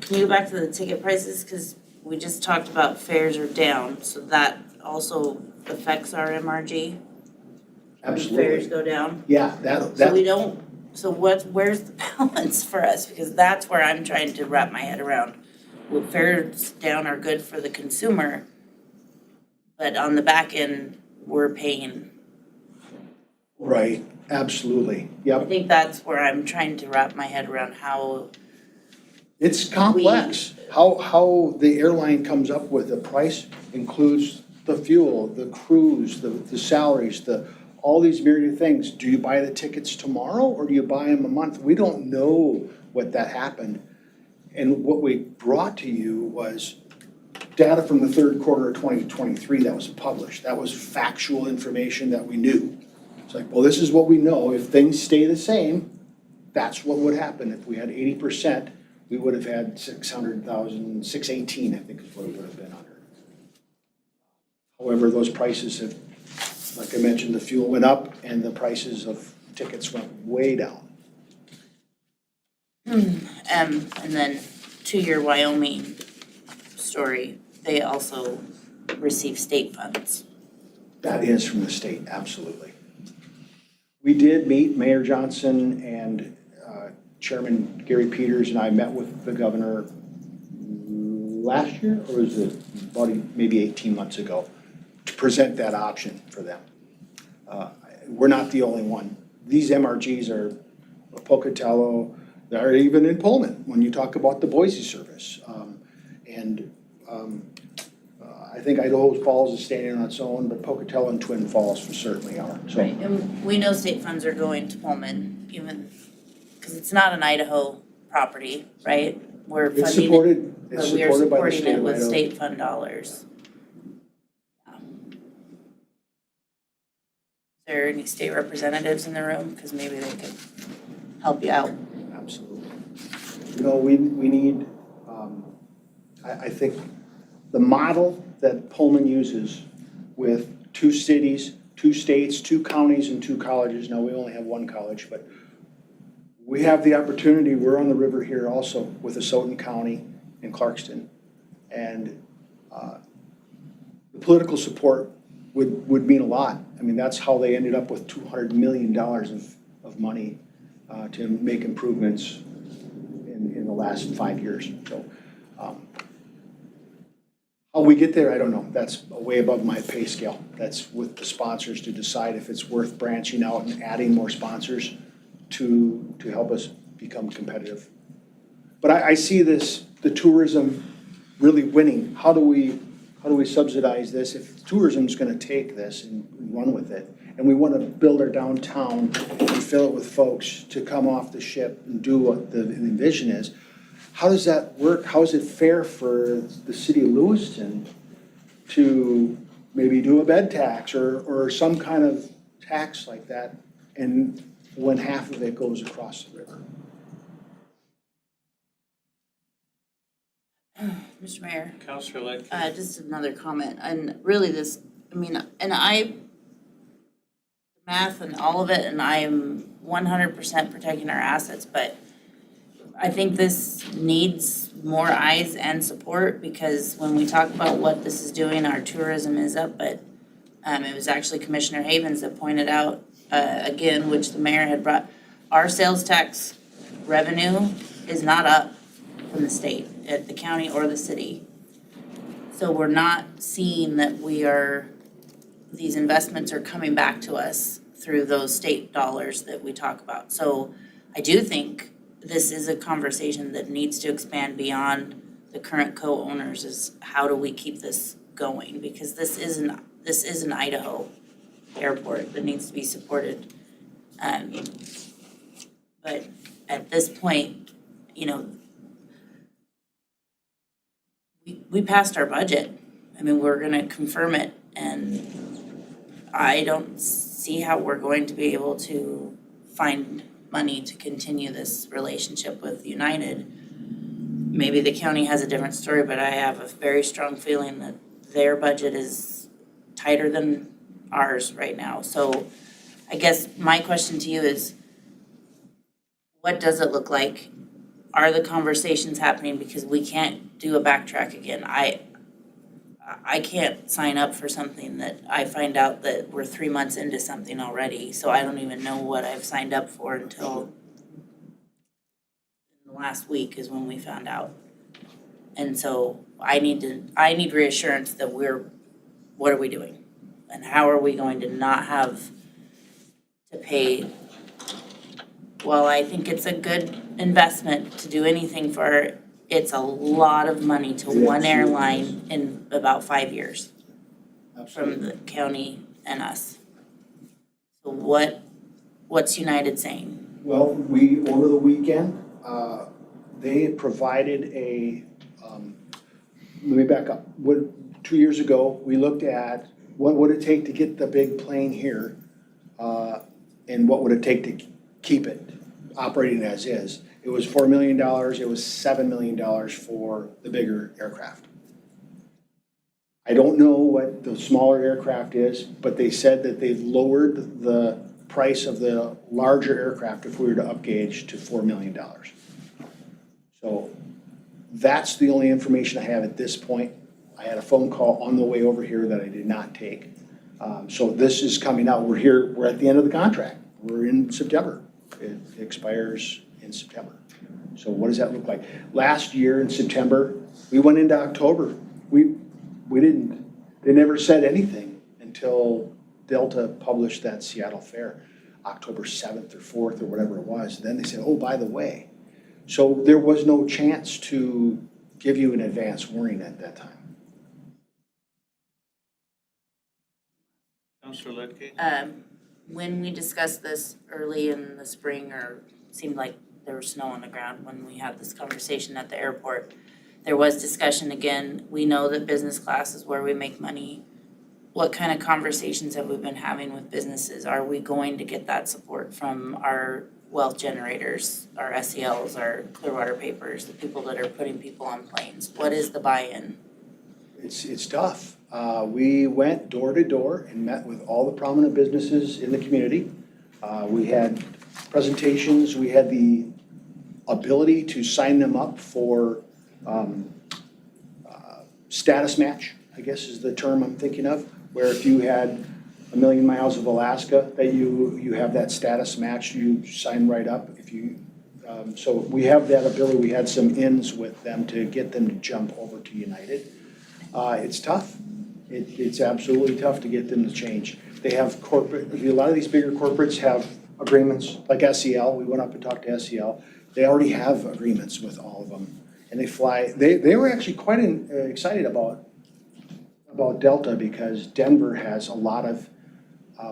you go back to the ticket prices, because we just talked about fares are down, so that also affects our MRG? When fares Absolutely. go down? Yeah, So we don't, so where's the balance for us? Because that's where I'm trying to wrap my head around. Well, fares down are good for the consumer, but on the back end, we're paying. right, absolutely. I Yep, think that's where I'm trying to wrap my head around how, it's complex. How the airline comes up with a price includes the fuel, the crews, the salaries, all these myriad of things. Do you buy the tickets tomorrow or do you buy them a month? We don't know what that happened. And what we brought to you was data from the third quarter of 2023 that was published. That was factual information that we knew. It's like, well, this is what we know. If things stay the same, that's what would happen. If we had 80%, we would have had 600,000, 618, I think is what it would have been under. However, those prices have, like I mentioned, the fuel went up and the prices of tickets went way down. and then to your Wyoming story, they also receive state funds. That is from the state, absolutely. We did meet, Mayor Johnson and Chairman Gary Peters and I met with the governor last year, or was it about maybe 18 months ago, to present that option for them. We're not the only one. These MRGs are Pocatello, they're even in Pullman, when you talk about the Boise service. I think Idaho Falls is standing on its own, but Pocatello and Twin Falls certainly are. So Right, and we know state funds are going to Pullman, even, because it's not an Idaho property, right? We're it's funding it, supported, but it's we are supported by the supporting state it of with Idaho. state fund dollars. Is there any state representatives in the room? Because maybe they could help you out. Absolutely. You know, we need, I think the model that Pullman uses with 2 cities, 2 states, 2 counties, and 2 colleges. Now, we only have 1 college, but we have the opportunity, we're on the river here also with Asotin County and Clarkston. And the political support would mean a lot. I mean, that's how they ended up with $200 million of money to make improvements in the last 5 years. So how we get there, I don't know. That's way above my pay scale. That's with the sponsors to decide if it's worth branching out and adding more sponsors to help us become competitive. But I see this, the tourism really winning. How do we subsidize this? If tourism's gonna take this and run with it, and we wanna build our downtown and fill it with folks to come off the ship and do what the vision is, how does that work? How is it fair for the city of Lewiston to maybe do a bed tax or some kind of tax like that, and when half of it goes across the river? Mr. Mayor, Counselor Ledke. just another comment, and really this, I mean, and math and all of it, and I am 100% protecting our assets, but I think this needs more eyes and support, because when we talk about what this is doing, our tourism is up, but it was actually Commissioner Havens that pointed out, again, which the mayor had brought, our sales tax revenue is not up from the state, at the county or the city. So we're not seeing that these investments are coming back to us through those state dollars that we talk about. So I do think this is a conversation that needs to expand beyond the current co-owners, is how do we keep this going? Because this is an Idaho airport that needs to be supported. But at this point, you know, we passed our budget. I mean, we're gonna confirm it, and I don't see how we're going to be able to find money to continue this relationship with United. Maybe the county has a different story, but I have a very strong feeling that their budget is tighter than ours right now. So I guess my question to you is, what does it look like? Are the conversations happening? Because we can't do a backtrack again. I can't sign up for something that I find out that we're 3 months into something already. So I don't even know what I've signed up for until the last week is when we found out. And so I need reassurance that what are we doing? And how are we going to not have to pay? Well, I think it's a good investment to do anything for, it's a lot of money to one airline in about 5 years from the county and us. So what's United saying? Well, over the weekend, they provided let me back up. 2 years ago, we looked at what would it take to get the big plane here, and what would it take to keep it operating as is. It was $4 million, it was $7 million for the bigger aircraft. I don't know what the smaller aircraft is, but they said that they've lowered the price of the larger aircraft if we were to upgauge to $4 million. So that's the only information I have at this point. I had a phone call on the way over here that I did not take. So this is coming out. We're at the end of the contract. We're in September. It expires in September. So what does that look like? Last year in September, we went into October. They never said anything until Delta published that Seattle Fair, October 7th or 4th or whatever it was. Then they said, oh, by the way. So there was no chance to give you an advance warning at that time. Counselor Ledke. When we discussed this early in the spring, or seemed like there was snow on the ground when we had this conversation at the airport, there was discussion again. We know that business class is where we make money. What kind of conversations have we been having with businesses? Are we going to get that support from our wealth generators, our SELs, our Clearwater Papers, the people that are putting people on planes? What is the buy-in? It's tough. We went door to door and met with all the prominent businesses in the community. We had presentations. We had the ability to sign them up for status match, I guess is the term I'm thinking of, where if you had 1 million miles of Alaska, that you have that status match, you sign right up. So we have that ability. We had some ins with them to get them to jump over to United. It's tough. It's absolutely tough to get them to change. They have a lot of these bigger corporates have agreements, like SEL. We went up and talked to SEL. They already have agreements with all of them. And they fly, they were actually quite excited about Delta because Denver has a lot of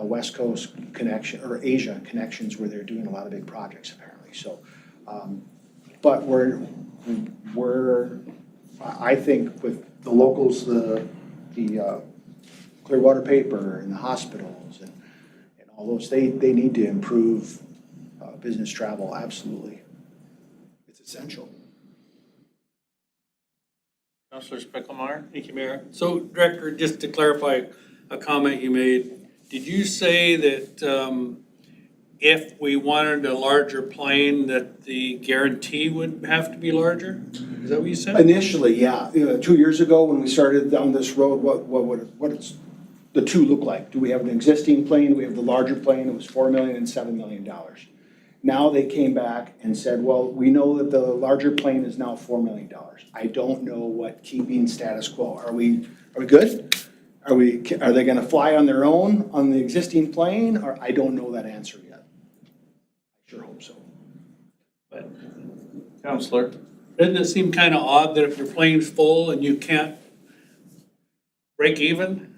West Coast connection, or Asia connections where they're doing a lot of big projects apparently. So, but I think with the locals, the Clearwater Paper and the hospitals and all those, they need to improve business travel, absolutely. It's essential. Councilor Spickelmeyer? Thank you, Mayor. So, Director, just to clarify a comment you made, did you say that if we wanted a larger plane, that the guarantee would have to be larger? Is that what you said? Initially, yeah. 2 years ago when we started down this road, what does the two look like? Do we have an existing plane? Do we have the larger plane? It was $4 million and $7 million. Now they came back and said, well, we know that the larger plane is now $4 million. I don't know what keeping status quo. Are we good? Are they gonna fly on their own on the existing plane? Or I don't know that answer yet. I sure hope so. But Councilor? doesn't it seem kind of odd that if your plane's full and you can't break even,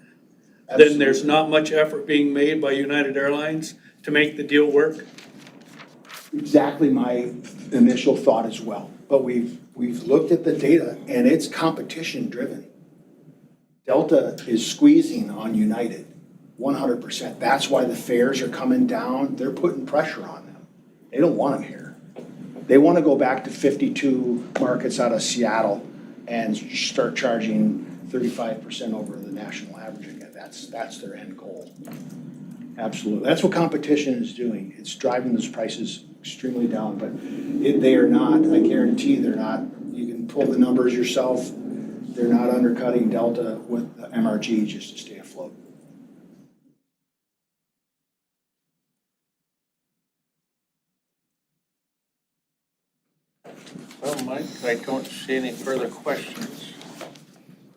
then there's not much effort being made by United Airlines to make the deal work? Exactly my initial thought as well. But we've looked at the data and it's competition driven. Delta is squeezing on United 100%. That's why the fares are coming down. They're putting pressure on them. They don't want them here. They want to go back to 52 markets out of Seattle and start charging 35% over the national average again. That's their end goal. Absolutely. That's what competition is doing. It's driving those prices extremely down, but they are not, I guarantee they're not, you can pull the numbers yourself, they're not undercutting Delta with the MRG just to stay afloat. Well, Mike, I don't see any further questions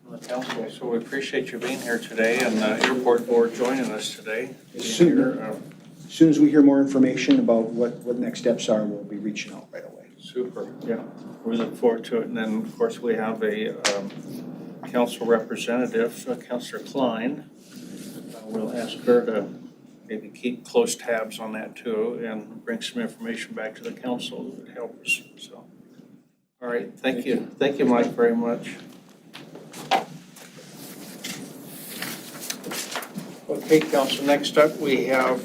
from the council, so we appreciate you being here today and the airport board joining us today. As soon as we hear more information about what next steps are, we'll be reaching out right away. Super, yeah. We look forward to it. And then, of course, we have a council representative, Councilor Klein. We'll ask her to maybe keep close tabs on that too and bring some information back to the council that would help us. So, all right, thank you. Thank you, Mike, very much. Okay, council, next up we have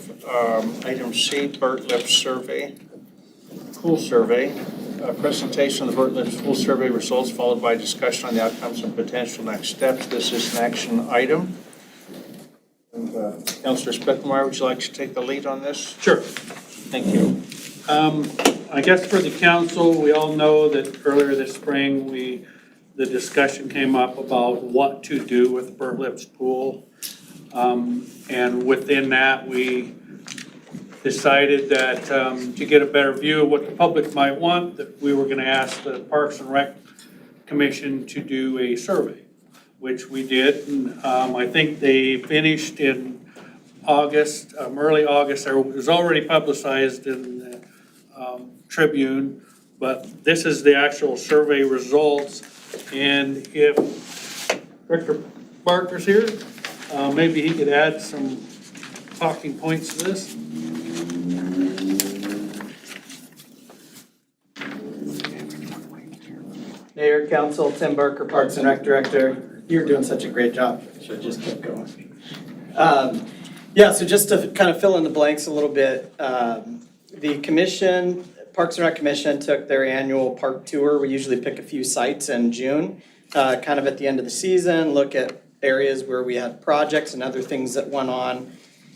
item C, Burt Lips Survey, Pool Survey. Presentation of the Burt Lips Pool Survey results followed by discussion on the outcomes and potential next steps. This is an action item. And, Councilor Spickelmeyer, would you like to take the lead on this? Sure. Thank you. I guess for the council, we all know that earlier this spring, the discussion came up about what to do with Burt Lips Pool. And within that, we decided that to get a better view of what the public might want, that we were going to ask the Parks and Rec Commission to do a survey, which we did. And I think they finished in August, early August. It was already publicized in the Tribune, but this is the actual survey results. And if Director Barker's here, maybe he could add some talking points to this. Mayor, Council, Tim Barker, Parks and Rec Director. You're doing such a great job. Should just keep going. Yeah, so just to kind of fill in the blanks a little bit, the commission, Parks and Rec Commission took their annual park tour. We usually pick a few sites in June, kind of at the end of the season, look at areas where we had projects and other things that went on.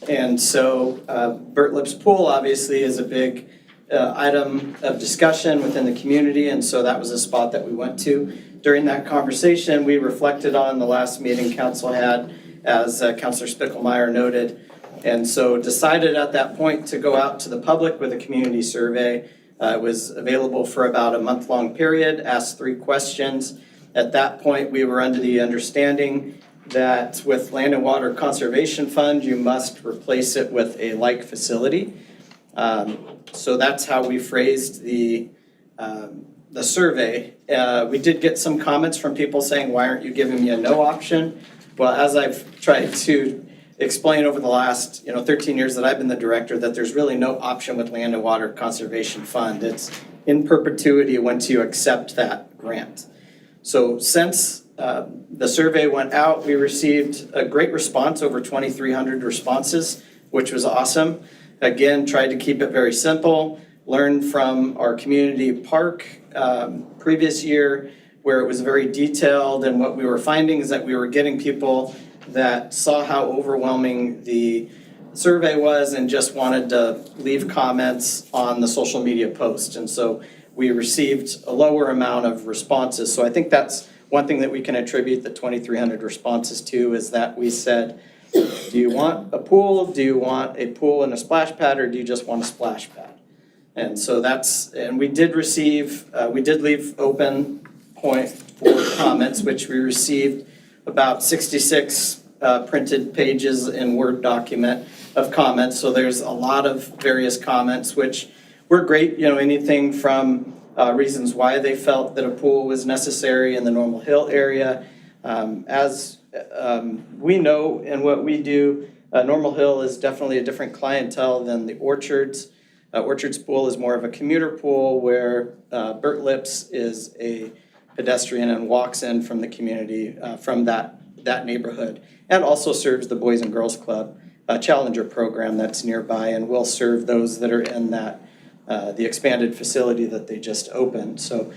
And so Burt Lips Pool obviously is a big item of discussion within the community, and so that was a spot that we went to. During that conversation, we reflected on the last meeting council had, as Councilor Spickelmeyer noted, and so decided at that point to go out to the public with a community survey. It was available for about a month-long period, asked 3 questions. At that point, we were under the understanding that with Land and Water Conservation Fund, you must replace it with a like facility. So that's how we phrased the the survey, we did get some comments from people saying, why aren't you giving me a no option? Well, as I've tried to explain over the last 13 years that I've been the director, that there's really no option with Land and Water Conservation Fund. It's in perpetuity once you accept that grant. So since the survey went out, we received a great response, over 2,300 responses, which was awesome. Again, tried to keep it very simple, learned from our community park previous year where it was very detailed, and what we were finding is that we were getting people that saw how overwhelming the survey was and just wanted to leave comments on the social media post. And so we received a lower amount of responses. So I think that's one thing that we can attribute the 2,300 responses to, is that we said, do you want a pool? Do you want a pool and a splash pad, or do you just want a splash pad? And so and we did leave open point for comments, which we received about 66 printed pages in Word document of comments. So there's a lot of various comments, which were great, anything from reasons why they felt that a pool was necessary in the Normal Hill area. As we know and what we do, Normal Hill is definitely a different clientele than the Orchards. Orchards pool is more of a commuter pool, where Burt Lips is a pedestrian and walks in from the community from that neighborhood, and also serves the Boys and Girls Club Challenger program that's nearby, and will serve those that are in that the expanded facility that they just opened. So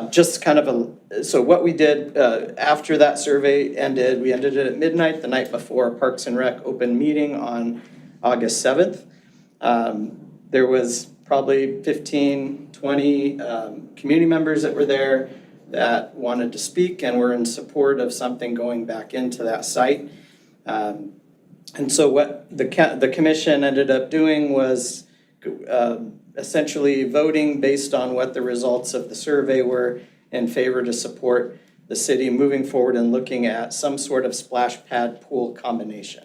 just kind of so what we did after that survey ended, we ended it at midnight the night before Parks and Rec open meeting on August 7th. There was probably 15, 20 community members that were there that wanted to speak and were in support of something going back into that site. And so what the commission ended up doing was essentially voting based on what the results of the survey were, in favor to support the city moving forward and looking at some sort of splash pad pool combination.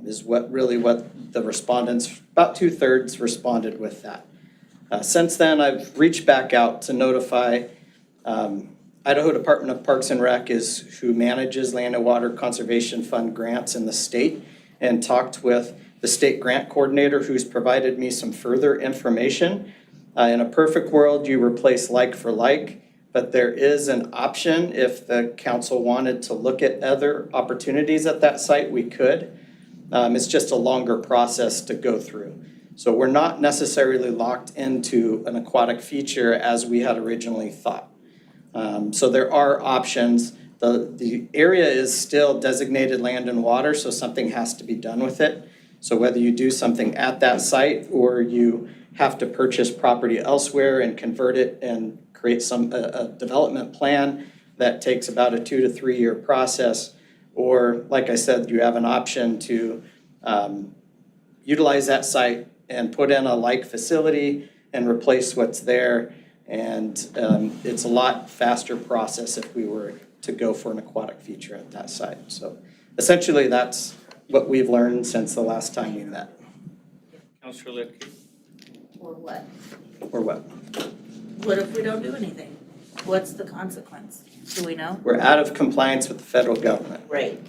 Is what the respondents, about 2/3 responded with that. Since then, I've reached back out to notify Idaho Department of Parks and Rec, is who manages Land and Water Conservation Fund grants in the state, and talked with the state grant coordinator, who's provided me some further information. In a perfect world, you replace like for like, but there is an option if the council wanted to look at other opportunities at that site, we could. It's just a longer process to go through. So we're not necessarily locked into an aquatic feature as we had originally thought. So there are options. The area is still designated land and water, so something has to be done with it. So whether you do something at that site, or you have to purchase property elsewhere and convert it and create a development plan that takes about a 2 to 3 year process, or like I said, you have an option to utilize that site and put in a like facility and replace what's there. And it's a lot faster process if we were to go for an aquatic feature at that site. So essentially that's what we've learned since the last time we met. Councilor Lipke. Or what? Or what? What if we don't do anything? What's the consequence? Do we know? We're out of compliance with the federal government. Right.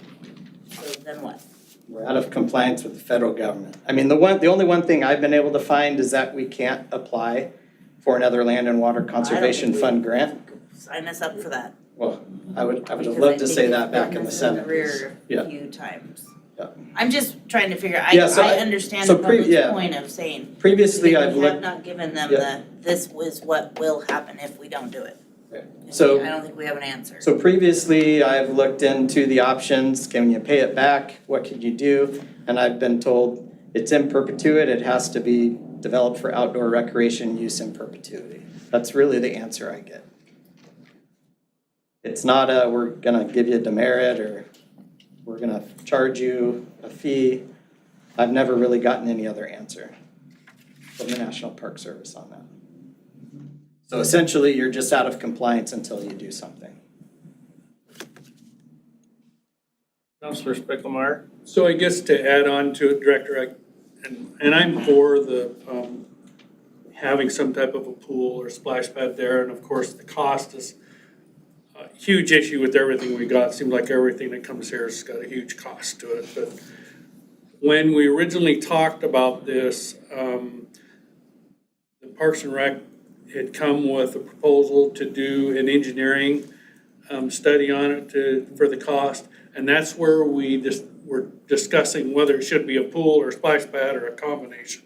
So then what? We're out of compliance with the federal government. I mean, the only one thing I've been able to find is that we can't apply for another Land and Water Conservation Fund grant. Sign us up for that. Well, I would have Because loved I to think say it's that back done in the us 70s. rear Yeah. a few times. Yeah. I'm just trying to figure, Yeah, so I understand so the public's yeah. point of saying, Previously, that I've we have looked, not given them Yeah. this was what will happen if we don't do it. So- I don't think we have an answer. so previously I've looked into the options. Can you pay it back? What could you do? And I've been told it's in perpetuity. It has to be developed for outdoor recreation use in perpetuity. That's really the answer I get. It's not we're gonna give you a demerit, or we're gonna charge you a fee. I've never really gotten any other answer from the National Park Service on that. So essentially, you're just out of compliance until you do something. Councilor Spicklemeyer. So I guess to add on to it, Director, and I'm for the having some type of a pool or splash pad there. And of course, the cost is a huge issue with everything we got. Seems like everything that comes here has got a huge cost to it. But when we originally talked about this, the Parks and Rec had come with a proposal to do an engineering study on it for the cost. And that's where we're discussing whether it should be a pool or a splash pad or a combination.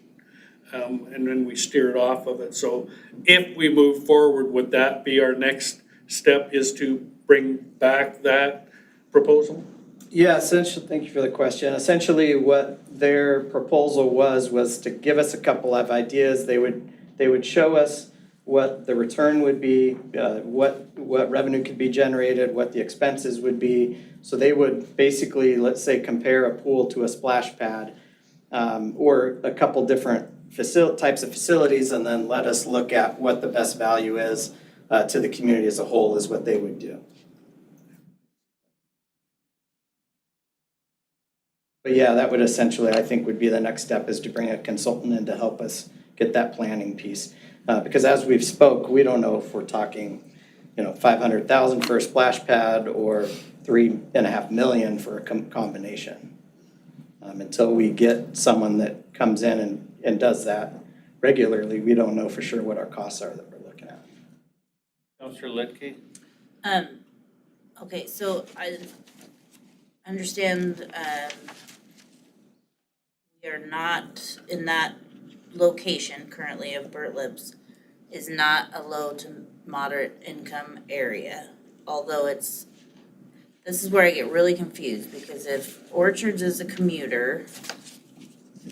And then we steered off of it. So if we move forward, would that be our next step, is to bring back that proposal? Yeah, essentially, thank you for the question. Essentially, what their proposal was to give us a couple of ideas. They would show us what the return would be, what revenue could be generated, what the expenses would be. So they would basically, let's say, compare a pool to a splash pad, or a couple different types of facilities, and then let us look at what the best value is to the community as a whole, is what they would do. But yeah, that would essentially, I think, would be the next step, is to bring a consultant in to help us get that planning piece. Because as we've spoke, we don't know if we're talking, $500,000 for a splash pad or $3.5 million for a combination. Until we get someone that comes in and does that regularly, we don't know for sure what our costs are that we're looking at. Counselor Lidke? Okay, so I understand, we are not in that location currently of Burt Lips, is not a low to moderate income area, although this is where I get really confused, because if Orchards is a commuter,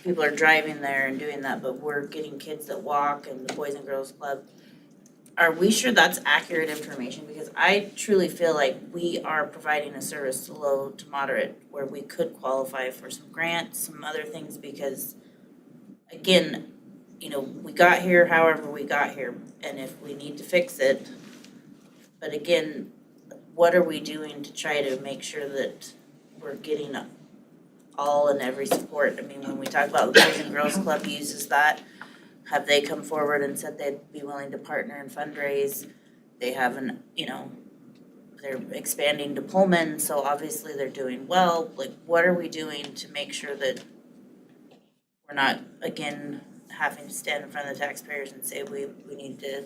people are driving there and doing that, but we're getting kids that walk and the Boys and Girls Club. Are we sure that's accurate information? Because I truly feel like we are providing a service to low to moderate where we could qualify for some grants, some other things, because again, we got here however we got here, and if we need to fix it, but again, what are we doing to try to make sure that we're getting all and every support? I mean, when we talk about the Boys and Girls Club uses that, have they come forward and said they'd be willing to partner and fundraise? They haven't, they're expanding to Pullman, so obviously they're doing well. Like, what are we doing to make sure that we're not, again, having to stand in front of the taxpayers and say we need to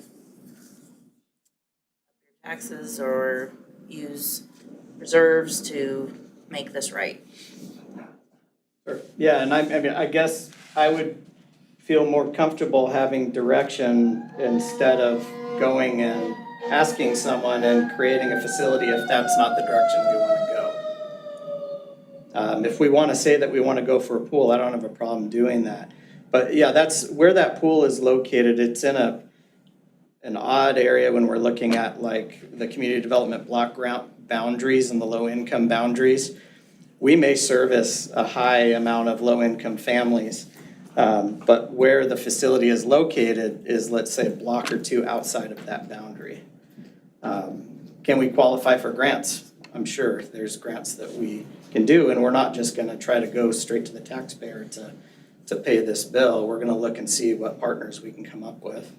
taxes or use reserves to make this right? Sure. Yeah, and I guess I would feel more comfortable having direction instead of going and asking someone and creating a facility if that's not the direction we want to go. If we want to say that we want to go for a pool, I don't have a problem doing that. But yeah, that's where that pool is located. It's in an odd area when we're looking at like the community development block grant boundaries and the low income boundaries. We may service a high amount of low income families, but where the facility is located is, let's say, a block or two outside of that boundary. Can we qualify for grants? I'm sure there's grants that we can do, and we're not just gonna try to go straight to the taxpayer to pay this bill. We're gonna look and see what partners we can come up with.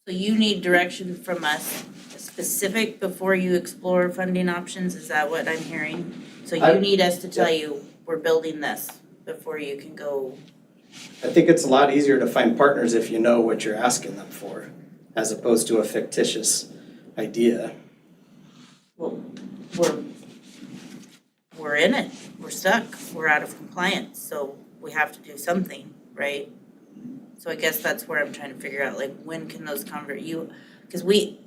So you need direction from us specific before you explore funding options, is that what I'm hearing? So you need us to tell you, we're building this before you can go. I think it's a lot easier to find partners if you know what you're asking them for, as opposed to a fictitious idea. Well, we're in it, we're stuck, we're out of compliance, so we have to do something, right? So I guess that's where I'm trying to figure out, like, when can those because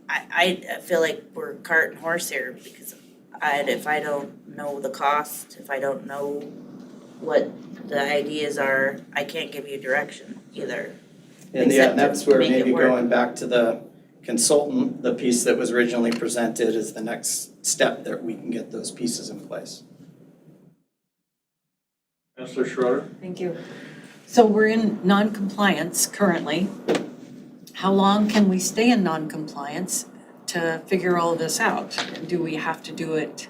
I feel like we're cart and horse here, because if I don't know the cost, if I don't know what the ideas are, I can't give you direction either. And yeah, Except that's to where make it maybe work. going back to the consultant, the piece that was originally presented is the next step that we can get those pieces in place. Counselor Schroeder? Thank you. So we're in non-compliance currently. How long can we stay in non-compliance to figure all this out? Do we have to do it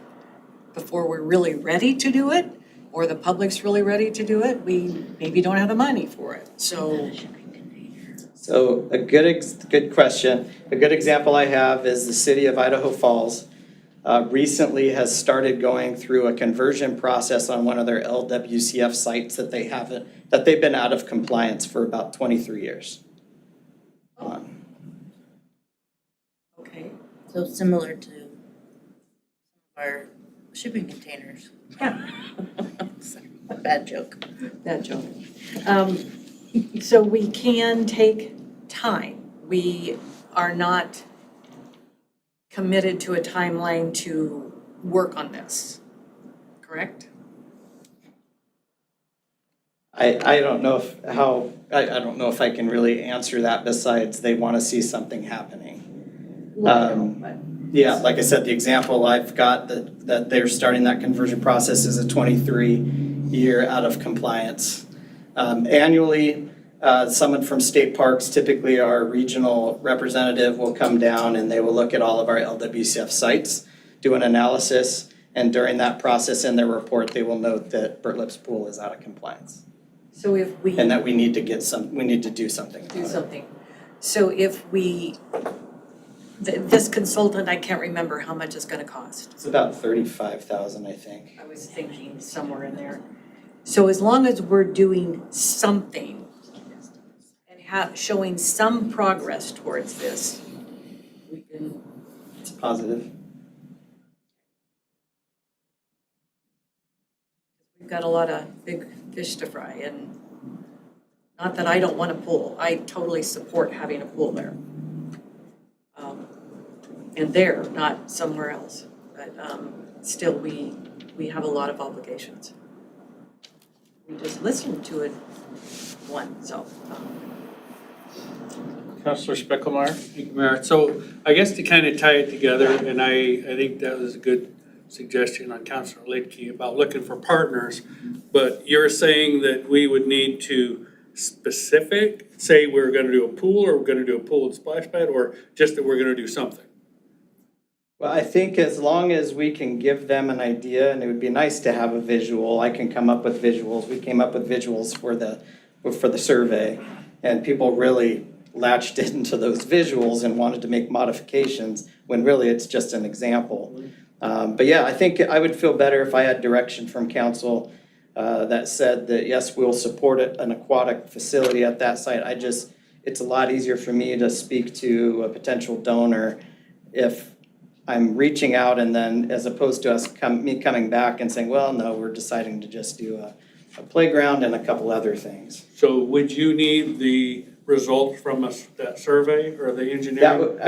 before we're really ready to do it? or the public's really ready to do it, we maybe don't have the money for it. So So a good question. A good example I have is the city of Idaho Falls recently has started going through a conversion process on one of their LWCF sites that they've been out of compliance for about 23 years. okay. So similar to our shipping containers. Yeah. Sorry, bad joke. That joke. So we can take time. We are not committed to a timeline to work on this, correct? I don't know I don't know if I can really answer that besides they want to see something happening. Yeah, like I said, the example I've got that they're starting that conversion process is a 23-year out of compliance. Annually, someone from state parks, typically our regional representative, will come down and they will look at all of our LWCF sites, do an analysis, and during that process in their report, they will note that Burt Lips Pool is out of compliance. So if we And that we need to do something about do it. something. So if we, this consultant, I can't remember how much it's gonna cost. It's about 35,000, I think. I was thinking somewhere in there. So as long as we're doing something and showing some progress towards this, we can, It's positive. we've got a lot of big fish to fry, and not that I don't want a pool. I totally support having a pool there. And there, not somewhere else. But still, we have a lot of obligations. We just listened to it one, so. Councilor Spickelmeyer? Thank you, Mayor. So I guess to kind of tie it together, and I think that was a good suggestion on Councilor Lidkey about looking for partners, but you're saying that we would need to say we're gonna do a pool, or we're gonna do a pool and splash pad, or just that we're gonna do something? Well, I think as long as we can give them an idea, and it would be nice to have a visual, I can come up with visuals. We came up with visuals for the survey, and people really latched into those visuals and wanted to make modifications, when really it's just an example. But yeah, I think I would feel better if I had direction from council that said that, yes, we'll support an aquatic facility at that site. It's a lot easier for me to speak to a potential donor if I'm reaching out, and then as opposed to me coming back and saying, well, no, we're deciding to just do a playground and a couple other things. So would you need the results from that survey or the engineering?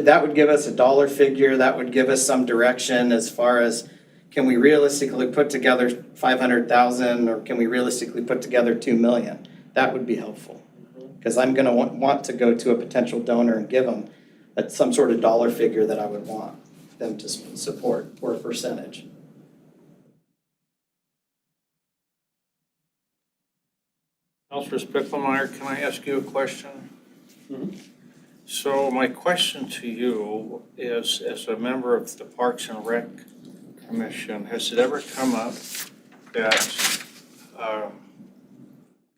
That would give us a dollar figure, that would give us some direction as far as, can we realistically put together 500,000, or can we realistically put together 2 million? That would be helpful, because I'm gonna want to go to a potential donor and give them some sort of dollar figure that I would want them to support, or a percentage. Councilor Spickelmeyer, can I ask you a question? So my question to you is, as a member of the Parks and Rec Commission, has it ever come up that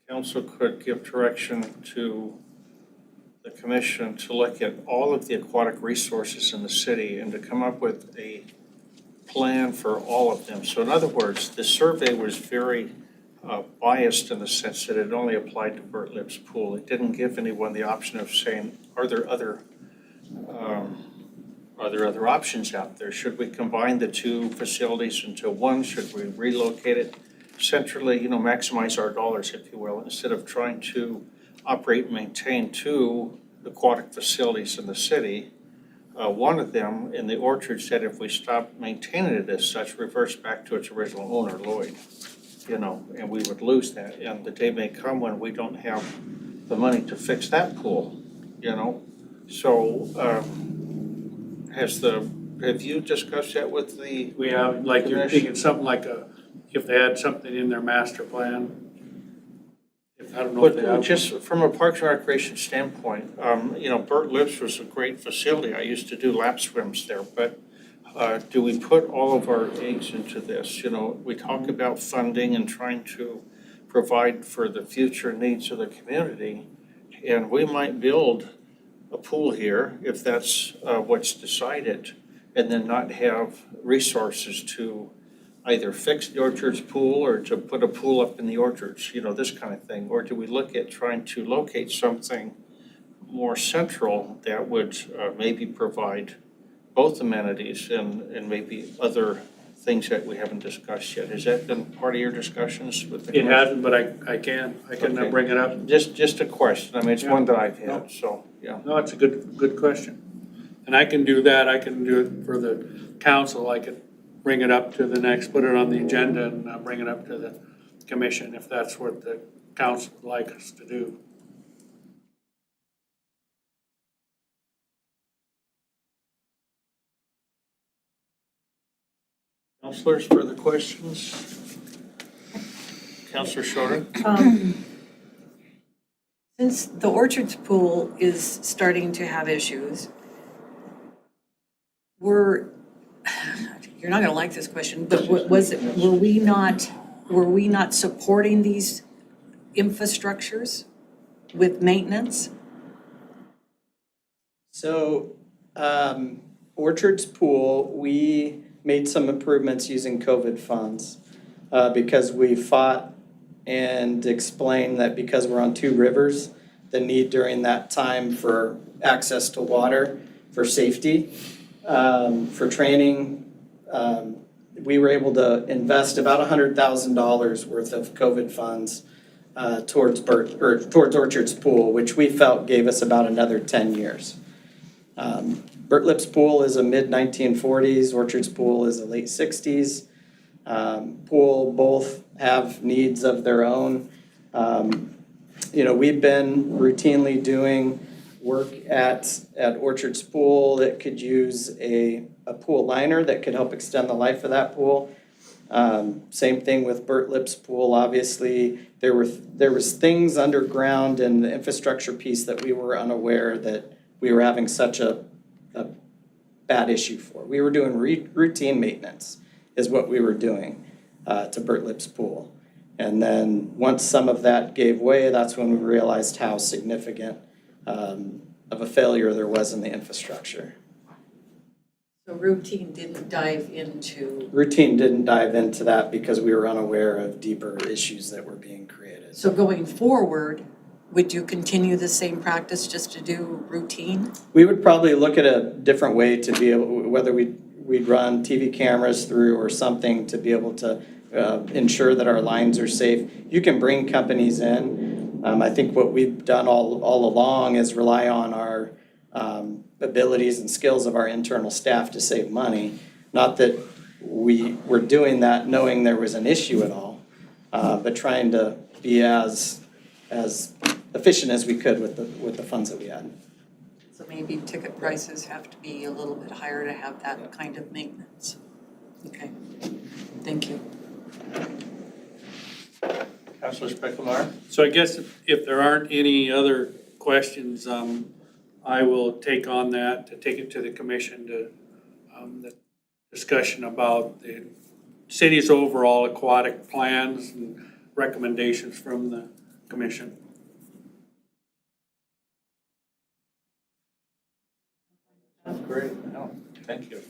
council could give direction to the commission to look at all of the aquatic resources in the city and to come up with a plan for all of them? So in other words, the survey was very biased in the sense that it only applied to Burt Lips Pool. It didn't give anyone the option of saying, are there other options out there? Should we combine the two facilities into one? Should we relocate it centrally, maximize our dollars, if you will, instead of trying to operate and maintain two aquatic facilities in the city? One of them in the orchard said if we stop maintaining it as such, reverts back to its original owner, Lloyd, and we would lose that. And the day may come when we don't have the money to fix that pool, So have you discussed that with the? We have, like, you're thinking something like if they had something in their master plan. I don't know if they But have. just from a Parks and Recreation standpoint, Burt Lips was a great facility. I used to do lap swims there, but do we put all of our eggs into this? You know, we talk about funding and trying to provide for the future needs of the community. And we might build a pool here if that's what's decided, and then not have resources to either fix the orchards pool or to put a pool up in the orchards, you know, this kind of thing? Or do we look at trying to locate something more central that would maybe provide both amenities and maybe other things that we haven't discussed yet? Has that been part of your discussions with the It commission? hasn't, but I can Okay. bring it up. Just a question. I mean, it's one that I've No. had, so, yeah. No, it's a good question. And I can do that, I can do it for the council, I could bring it up to the next, put it on the agenda and bring it up to the commission if that's what the council would like us to do. Councilors, further questions? Councilor Schroeder? Since the Orchards Pool is starting to have issues, you're not gonna like this question, but were we not supporting these infrastructures with maintenance? So, Orchards Pool, we made some improvements using COVID funds because we fought and explained that because we're on two rivers, the need during that time for access to water, for safety, for training, we were able to invest about $100,000 worth of COVID funds towards Orchards Pool, which we felt gave us about another 10 years. Burt Lipp's pool is a mid-1940s, Orchards Pool is a late 60s. Pool both have needs of their own. You know, we've been routinely doing work at Orchards Pool that could use a pool liner that could help extend the life of that pool. Same thing with Burt Lipp's pool. Obviously, there was things underground in the infrastructure piece that we were unaware that we were having such a bad issue for. We were doing routine maintenance is what we were doing to Burt Lipp's pool. And then once some of that gave way, that's when we realized how significant of a failure there was in the infrastructure. So routine didn't dive into. Routine didn't dive into that because we were unaware of deeper issues that were being created. So going forward, would you continue the same practice just to do routine? We would probably look at a different way to be able, whether we'd run TV cameras through or something to be able to ensure that our lines are safe. You can bring companies in. I think what we've done all along is rely on our abilities and skills of our internal staff to save money. Not that we were doing that knowing there was an issue at all, but trying to be as efficient as we could with the funds that we had. So maybe ticket prices have to be a little bit higher to have that kind of maintenance. Okay, thank you. Councilor Specklemaier? So I guess if there aren't any other questions, I will take on that, to take it to the commission to, the discussion about the city's overall aquatic plans and recommendations from the commission. Great. No, thank you.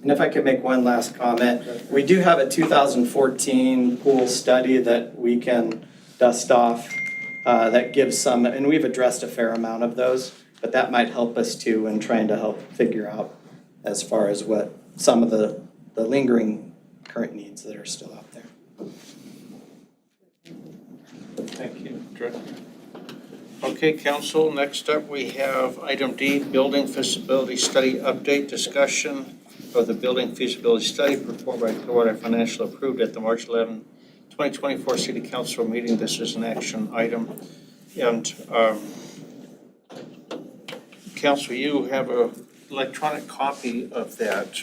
And if I could make one last comment, we do have a 2014 pool study that we can dust off that gives some, and we've addressed a fair amount of those, but that might help us too in trying to help figure out as far as what some of the lingering current needs that are still out there. Thank you, Director. Okay, Council, next up we have item D, Building Feasibility Study Update, discussion of the building feasibility study performed by Clearwater Financial approved at the March 11, 2024 City Council meeting. This is an action item. And Council, you have an electronic copy of that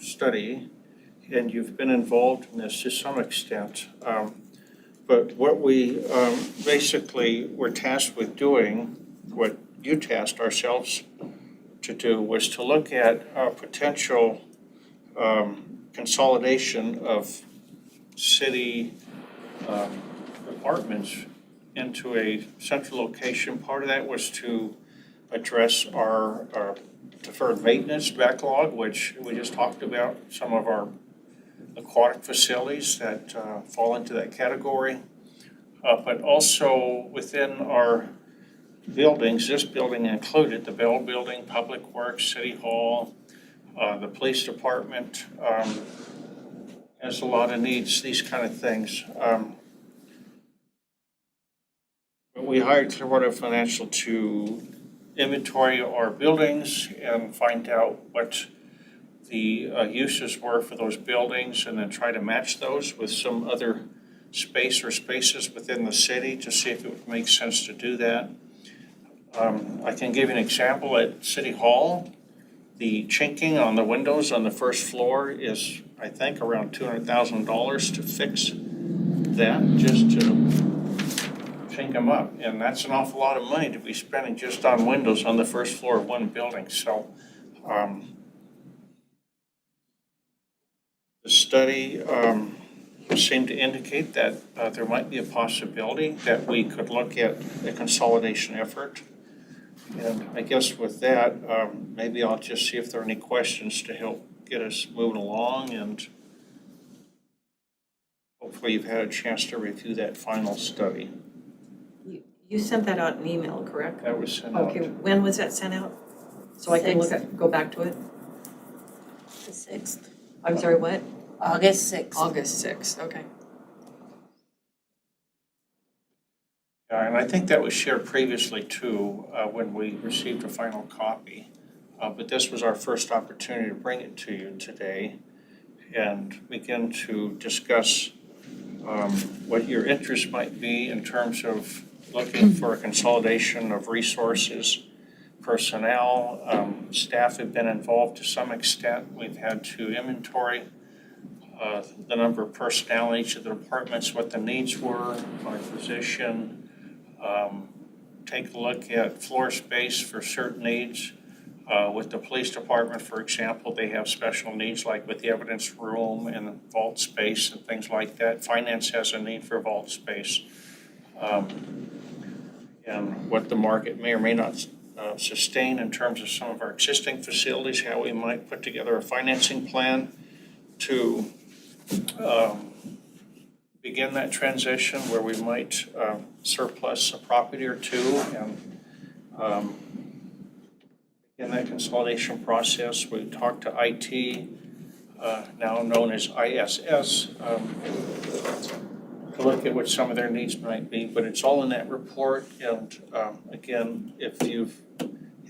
study, and you've been involved in this to some extent. But what we basically were tasked with doing, what you tasked ourselves to do, was to look at potential consolidation of city departments into a central location. Part of that was to address our deferred maintenance backlog, which we just talked about, some of our aquatic facilities that fall into that category. But also within our buildings, this building included, the Bell Building, Public Works, City Hall, the police department has a lot of needs, these kind of things. But we hired Clearwater Financial to inventory our buildings and find out what the uses were for those buildings, and then try to match those with some other space or spaces within the city to see if it would make sense to do that. I can give you an example. At City Hall, the chinking on the windows on the first floor is, I think, around $200,000 to fix that, just to chink them up. And that's an awful lot of money to be spending just on windows on the first floor of one building. So the study seemed to indicate that there might be a possibility that we could look at a consolidation effort. And I guess with that, maybe I'll just see if there are any questions to help get us moving along, and hopefully you've had a chance to review that final study. You sent that out in email, correct? That was sent out. Okay, when was that sent out? So I can go back to it? The 6th, I'm sorry, what? August 6th. August 6th, okay. And I think that was shared previously too, when we received a final copy. But this was our first opportunity to bring it to you today and begin to discuss what your interest might be in terms of looking for a consolidation of resources, personnel. Staff have been involved to some extent. We've had to inventory the number of personnel in each of the departments, what the needs were by position. Take a look at floor space for certain needs. With the police department, for example, they have special needs like with the evidence room and vault space and things like that. Finance has a need for vault space. And what the market may or may not sustain in terms of some of our existing facilities, how we might put together a financing plan to begin that transition where we might surplus a property or two and in that consolidation process. We talked to IT, now known as ISS, to look at what some of their needs might be, but it's all in that report. And again, if you've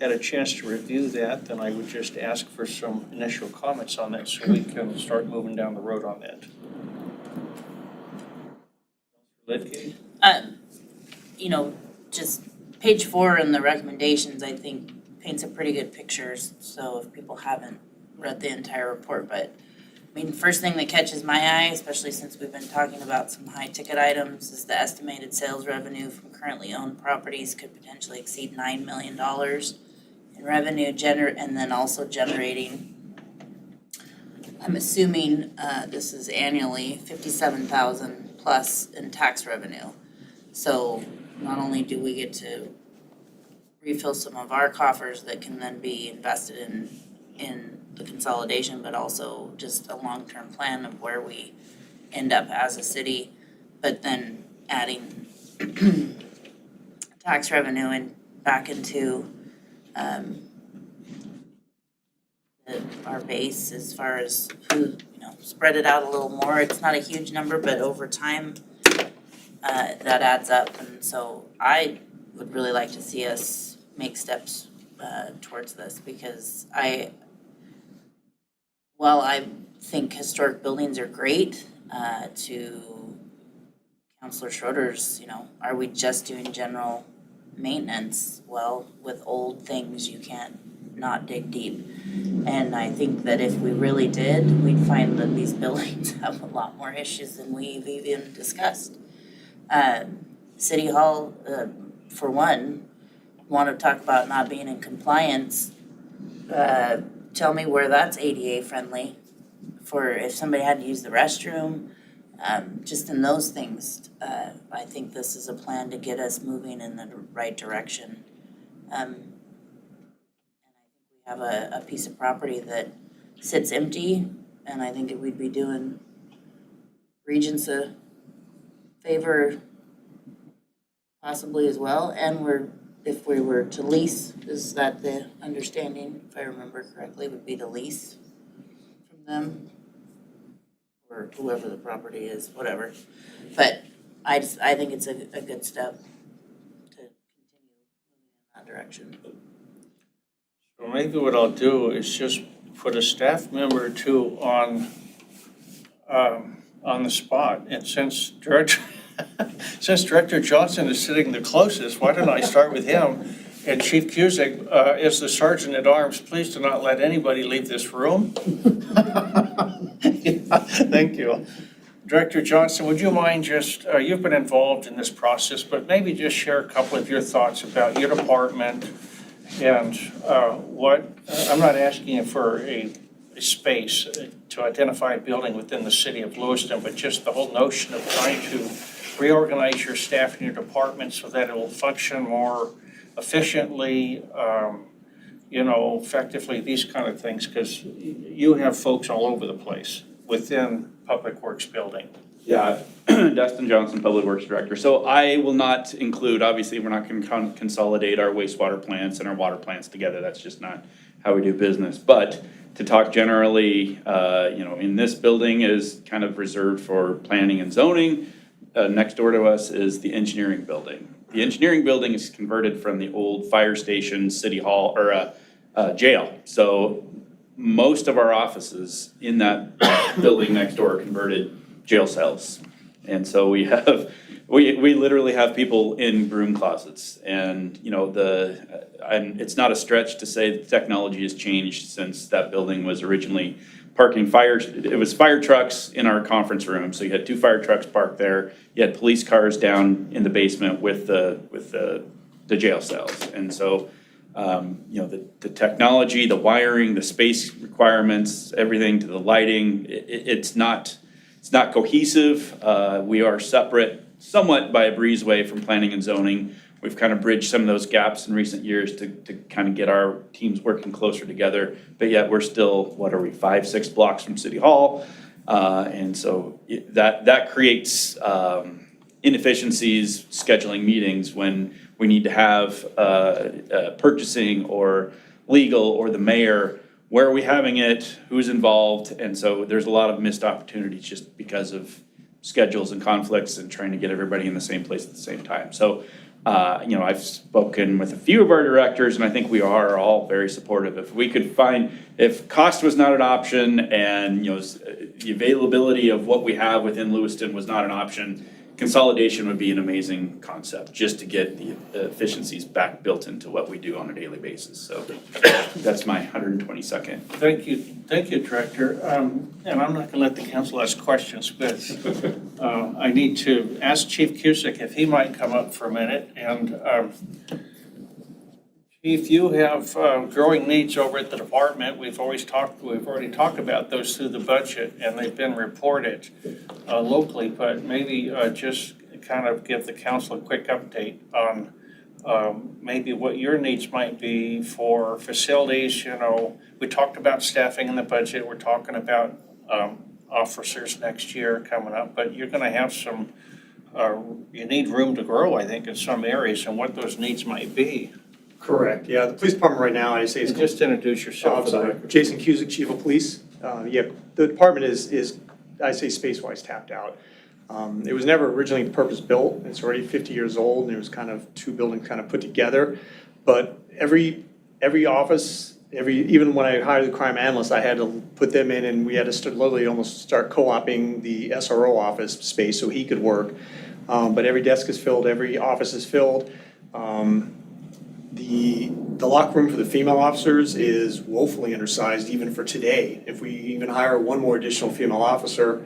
had a chance to review that, then I would just ask for some initial comments on that so we can start moving down the road on that. Lidke? You know, just page 4 in the recommendations, I think, paints a pretty good picture. So if people haven't read the entire report, but I mean, first thing that catches my eye, especially since we've been talking about some high ticket items, is the estimated sales revenue from currently owned properties could potentially exceed $9 million in revenue and then also generating, I'm assuming this is annually, 57,000 plus in tax revenue. So not only do we get to refill some of our coffers that can then be invested in the consolidation, but also just a long-term plan of where we end up as a city, but then adding tax revenue and back into our base as far as who, spread it out a little more. It's not a huge number, but over time, that adds up. And so I would really like to see us make steps towards this, because while I think historic buildings are great, to Councilor Schroeder's, are we just doing general maintenance? Well, with old things, you can't not dig deep. And I think that if we really did, we'd find that these buildings have a lot more issues than we've even discussed. City Hall, for one, want to talk about not being in compliance. Tell me where that's ADA friendly. for if somebody had to use the restroom, just in those things, I think this is a plan to get us moving in the right direction. And I think we have a piece of property that sits empty, and I think that we'd be doing Regents a favor possibly as well, and if we were to lease, is that the understanding, if I remember correctly, would be to lease from them? Or whoever the property is, whatever. But I think it's a good step to continue moving in that direction. So maybe what I'll do is just put a staff member or two on the spot. And since Director Johnson is sitting the closest, why don't I start with him? And Chief Cusick, as the Sergeant at Arms, please do not let anybody leave this room. Yeah, thank you. Director Johnson, would you mind just, you've been involved in this process, but maybe just share a couple of your thoughts about your department and I'm not asking you for a space to identify a building within the city of Lewiston, but just the whole notion of trying to reorganize your staff and your department so that it will function more efficiently, effectively, these kind of things, because you have folks all over the place within Public Works building. Yeah, Dustin Johnson, Public Works Director. So I will not include, obviously, we're not going to consolidate our wastewater plants and our water plants together. That's just not how we do business. But to talk generally, in this building is kind of reserved for planning and zoning. Next door to us is the engineering building. The engineering building is converted from the old fire station, city hall, or jail. So most of our offices in that building next door are converted jail cells. And so we literally have people in broom closets. And, it's not a stretch to say that technology has changed since that building was originally parking it was fire trucks in our conference room. So you had 2 fire trucks parked there. You had police cars down in the basement with the jail cells. And so, the technology, the wiring, the space requirements, everything to the lighting, it's not cohesive. We are separate somewhat by a breezeway from planning and zoning. We've kind of bridged some of those gaps in recent years to kind of get our teams working closer together. But yet we're still, 5-6 blocks from City Hall? And so that creates inefficiencies scheduling meetings when we need to have purchasing or legal or the mayor. Where are we having it? Who's involved? And so there's a lot of missed opportunities just because of schedules and conflicts and trying to get everybody in the same place at the same time. So, I've spoken with a few of our directors, and I think we are all very supportive. If cost was not an option and, the availability of what we have within Lewiston was not an option, consolidation would be an amazing concept just to get the efficiencies back built into what we do on a daily basis. So that's my 122nd. Thank you, Director. And I'm not going to let the council ask questions, but I need to ask Chief Cusick if he might come up for a minute. And Chief, you have growing needs over at the department. We've already talked about those through the budget, and they've been reported locally. But maybe just kind of give the council a quick update on maybe what your needs might be for facilities. We talked about staffing in the budget. We're talking about officers next year coming up, but you're going to have some. You need room to grow, I think, in some areas, and what those needs might be. Correct, yeah, the police department right now, I say is. Just introduce yourself for the record. Jason Cusick, Chief of Police. The department is, I say, space-wise tapped out. It was never originally purpose-built. It's already 50 years old, and it was kind of 2 buildings kind of put together. But every office, even when I hired the crime analyst, I had to put them in, and we had to literally almost start co-oping the SRO office space so he could work. But every desk is filled, every office is filled. The locker room for the female officers is woefully undersized even for today. If we even hire one more additional female officer,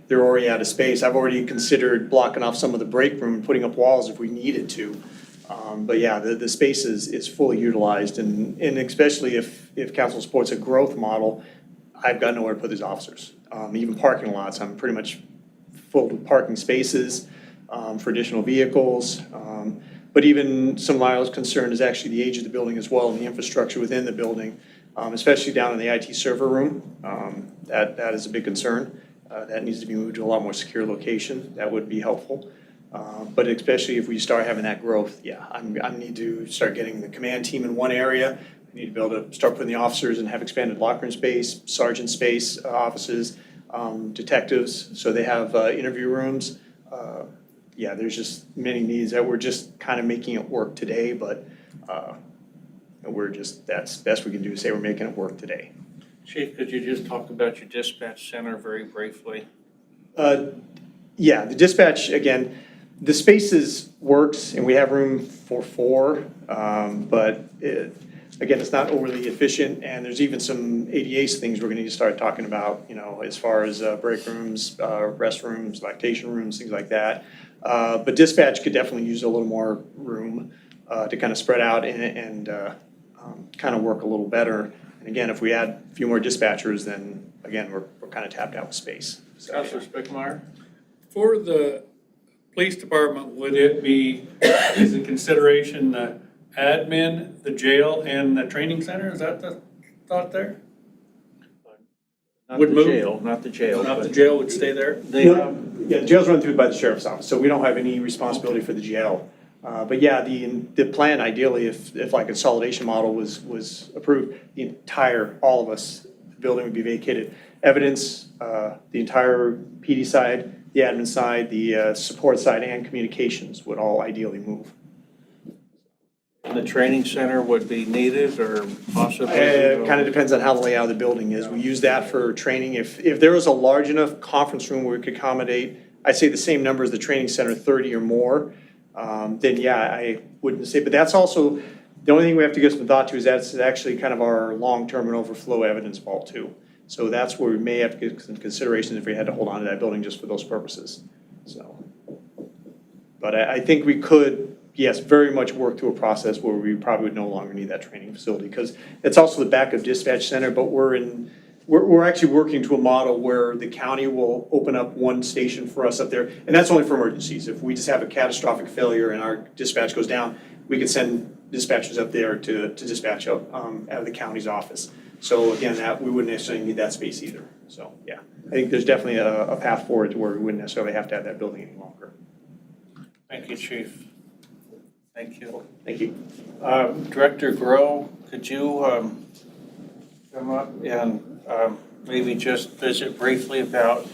they're already out of space. I've already considered blocking off some of the break room and putting up walls if we needed to. But yeah, the space is fully utilized, and especially if council supports a growth model, I've got nowhere to put these officers. Even parking lots, I'm pretty much full with parking spaces for additional vehicles. But even some of my concern is actually the age of the building as well and the infrastructure within the building, especially down in the IT server room. That is a big concern. That needs to be moved to a lot more secure location. That would be helpful. But especially if we start having that growth, yeah, I need to start getting the command team in one area. I need to be able to start putting the officers and have expanded locker room space, sergeant space, offices, detectives, so they have interview rooms. Yeah, there's just many needs that we're just kind of making it work today, but that's best we can do is say we're making it work today. Chief, could you just talk about your dispatch center very briefly? Yeah, the dispatch, again, the spaces works and we have room for 4, but again, it's not overly efficient, and there's even some ADA things we're gonna need to start talking about, as far as break rooms, restrooms, lactation rooms, things like that. But dispatch could definitely use a little more room to kind of spread out and kind of work a little better. And again, if we add a few more dispatchers, then again, we're kind of tapped out with space. So, Councilor Spickmeyer? For the police department, would it be, is it consideration the admin, the jail, and the training center? Is that the thought there? Not Would the move. jail, not the jail. Not the but jail would stay there? They, Yeah, the jail's run through by the sheriff's office, so we don't have any responsibility for the jail. But yeah, the plan ideally, if like a consolidation model was approved, all of us, the building would be vacated. Evidence, the entire PD side, the admin side, the support side, and communications would all ideally move. the training center would be needed or possibly? It kind of depends on how the layout of the building is. We use that for training. If there was a large enough conference room where we could accommodate, I'd say the same number as the training center, 30 or more, then yeah, I wouldn't say, but that's also, the only thing we have to give some thought to is that's actually kind of our long-term and overflow evidence vault too. So that's where we may have to give some consideration if we had to hold on to that building just for those purposes, so. But I think we could, yes, very much work through a process where we probably would no longer need that training facility, because it's also the backup dispatch center, but we're actually working to a model where the county will open up one station for us up there, and that's only for emergencies. If we just have a catastrophic failure and our dispatch goes down, we can send dispatchers up there to dispatch out of the county's office. So again, that we wouldn't necessarily need that space either. So yeah, I think there's definitely a path forward to where we wouldn't necessarily have to have that building any longer. Thank you, Chief. Thank you. Thank you. Director Groh, could you come up and maybe just visit briefly about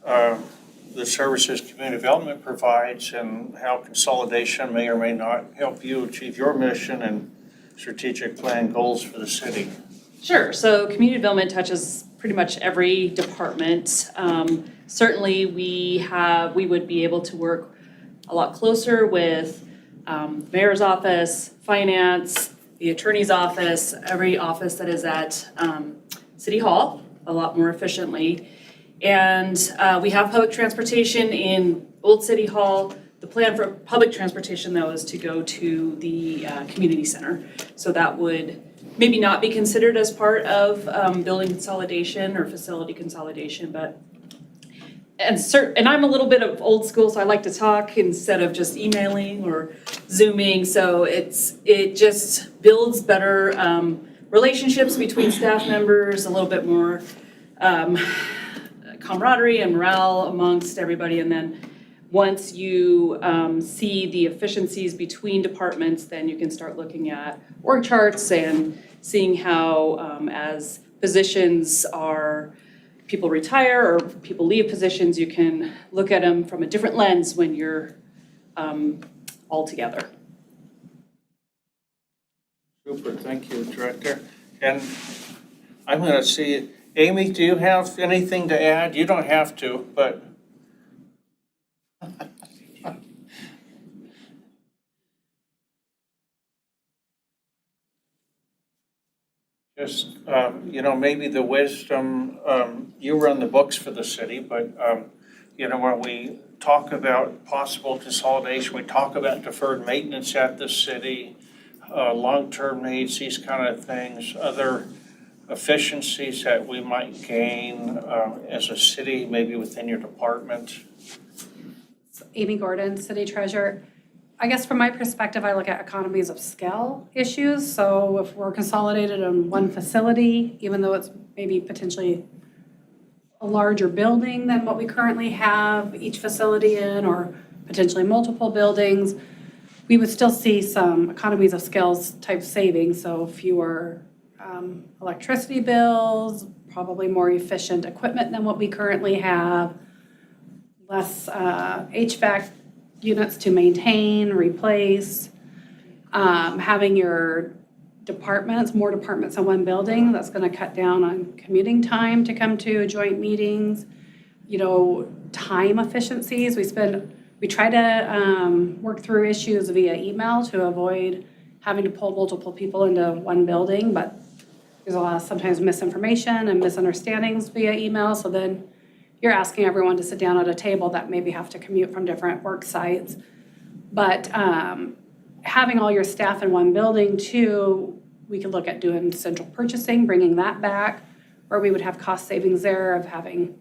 the services community development provides and how consolidation may or may not help you achieve your mission and strategic plan goals for the city? Sure. So community development touches pretty much every department. Certainly, we would be able to work a lot closer with mayor's office, finance, the attorney's office, every office that is at City Hall a lot more efficiently. And we have public transportation in Old City Hall. The plan for public transportation, though, is to go to the community center. So that would maybe not be considered as part of building consolidation or facility consolidation, but and I'm a little bit of old school, so I like to talk instead of just emailing or Zooming. So it just builds better relationships between staff members, a little bit more camaraderie and morale amongst everybody. And then once you see the efficiencies between departments, then you can start looking at org charts and seeing how as positions people retire or people leave positions, you can look at them from a different lens when you're all together. Super, thank you, Director. And I'm going to see, Amy, do you have anything to add? You don't have to, but. Just, maybe the wisdom, you run the books for the city, but, when we talk about possible consolidation, we talk about deferred maintenance at the city, long-term needs, these kind of things, other efficiencies that we might gain as a city, maybe within your department? Amy Gordon, City Treasurer. I guess from my perspective, I look at economies of scale issues. So if we're consolidated in one facility, even though it's maybe potentially a larger building than what we currently have each facility in, or potentially multiple buildings, we would still see some economies of scales type savings. So fewer electricity bills, probably more efficient equipment than what we currently have, less HVAC units to maintain, replace, having your departments, more departments in one building, that's gonna cut down on commuting time to come to joint meetings. You know, time efficiencies, we try to work through issues via email to avoid having to pull multiple people into one building, but there's a lot of sometimes misinformation and misunderstandings via email, so then you're asking everyone to sit down at a table that maybe have to commute from different work sites. But having all your staff in one building too, we could look at doing central purchasing, bringing that back, where we would have cost savings there of having,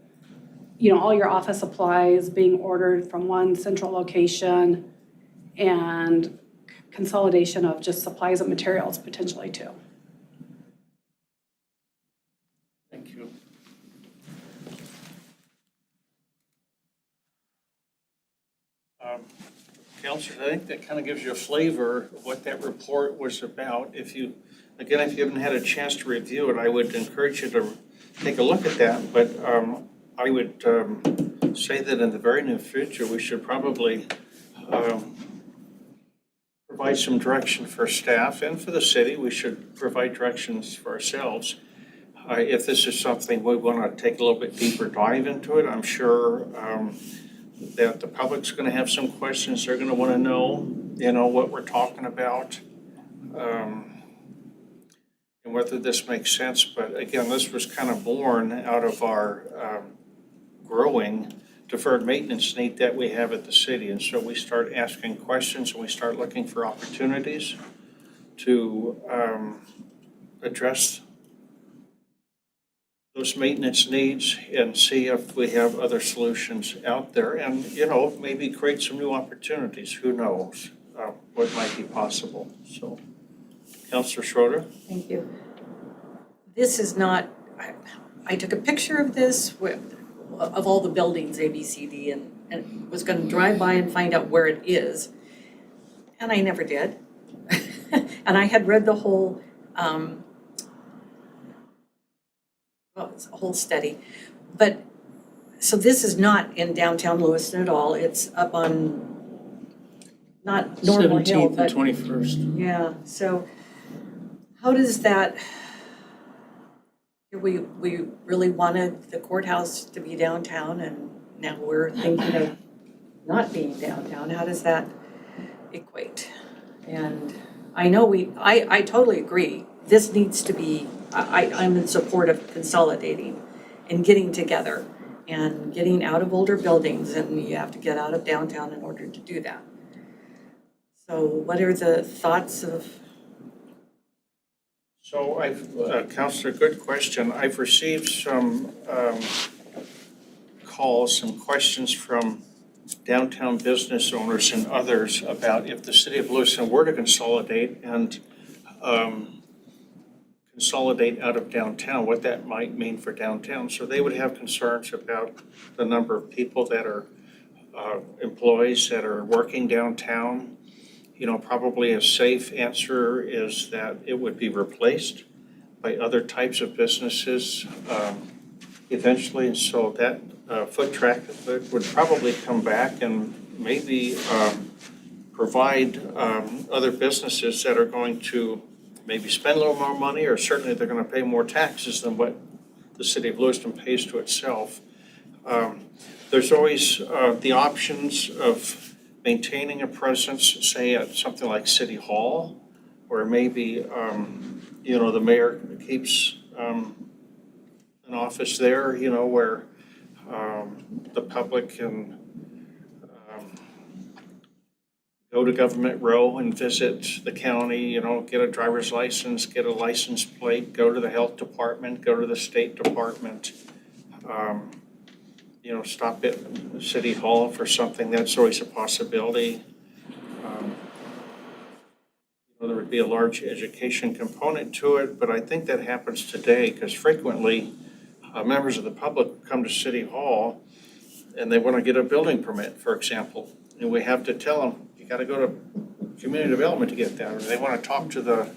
you know, all your office supplies being ordered from one central location, and consolidation of just supplies and materials potentially too. Thank you. Counselor, I think that kind of gives you a flavor of what that report was about. If you haven't had a chance to review it, I would encourage you to take a look at that. But I would say that in the very near future, we should probably provide some direction for staff and for the city. We should provide directions for ourselves. If this is something we want to take a little bit deeper dive into it, I'm sure that the public's going to have some questions. They're going to want to know, you know, what we're talking about, and whether this makes sense. But again, this was kind of born out of our growing deferred maintenance need that we have at the city. And so we start asking questions and we start looking for opportunities to address those maintenance needs and see if we have other solutions out there, and, you know, maybe create some new opportunities. Who knows what might be possible. So, Councilor Schroeder? Thank you. This is not, I took a picture of this of all the buildings, A, B, C, D, and was gonna drive by and find out where it is. And I never did. And I had read the whole, it's a whole study. But, so this is not in downtown Lewiston at all. It's up on, not Normal Hill, 17th but. and 21st. Yeah, so how does that, we really wanted the courthouse to be downtown, and now we're thinking of not being downtown. How does that equate? And I know I totally agree. This needs to be, I'm in support of consolidating and getting together and getting out of older buildings, and you have to get out of downtown in order to do that. So what are the thoughts of? So Councilor, good question. I've received some calls, some questions from downtown business owners and others about if the city of Lewiston were to consolidate and consolidate out of downtown, what that might mean for downtown. So they would have concerns about the number of people that are employees that are working downtown. You know, probably a safe answer is that it would be replaced by other types of businesses eventually. And so that foot traffic would probably come back and maybe provide other businesses that are going to maybe spend a little more money, or certainly they're going to pay more taxes than what the city of Lewiston pays to itself. There's always the options of maintaining a presence, say at something like City Hall, or maybe, you know, the mayor keeps an office there, you know, where the public can go to Government Row and visit the county, get a driver's license, get a license plate, go to the health department, go to the state department. Stop at City Hall for something, that's always a possibility. There would be a large education component to it, but I think that happens today because frequently members of the public come to City Hall and they want to get a building permit, for example. And we have to tell them, you got to go to community development to get that. Or they want to talk to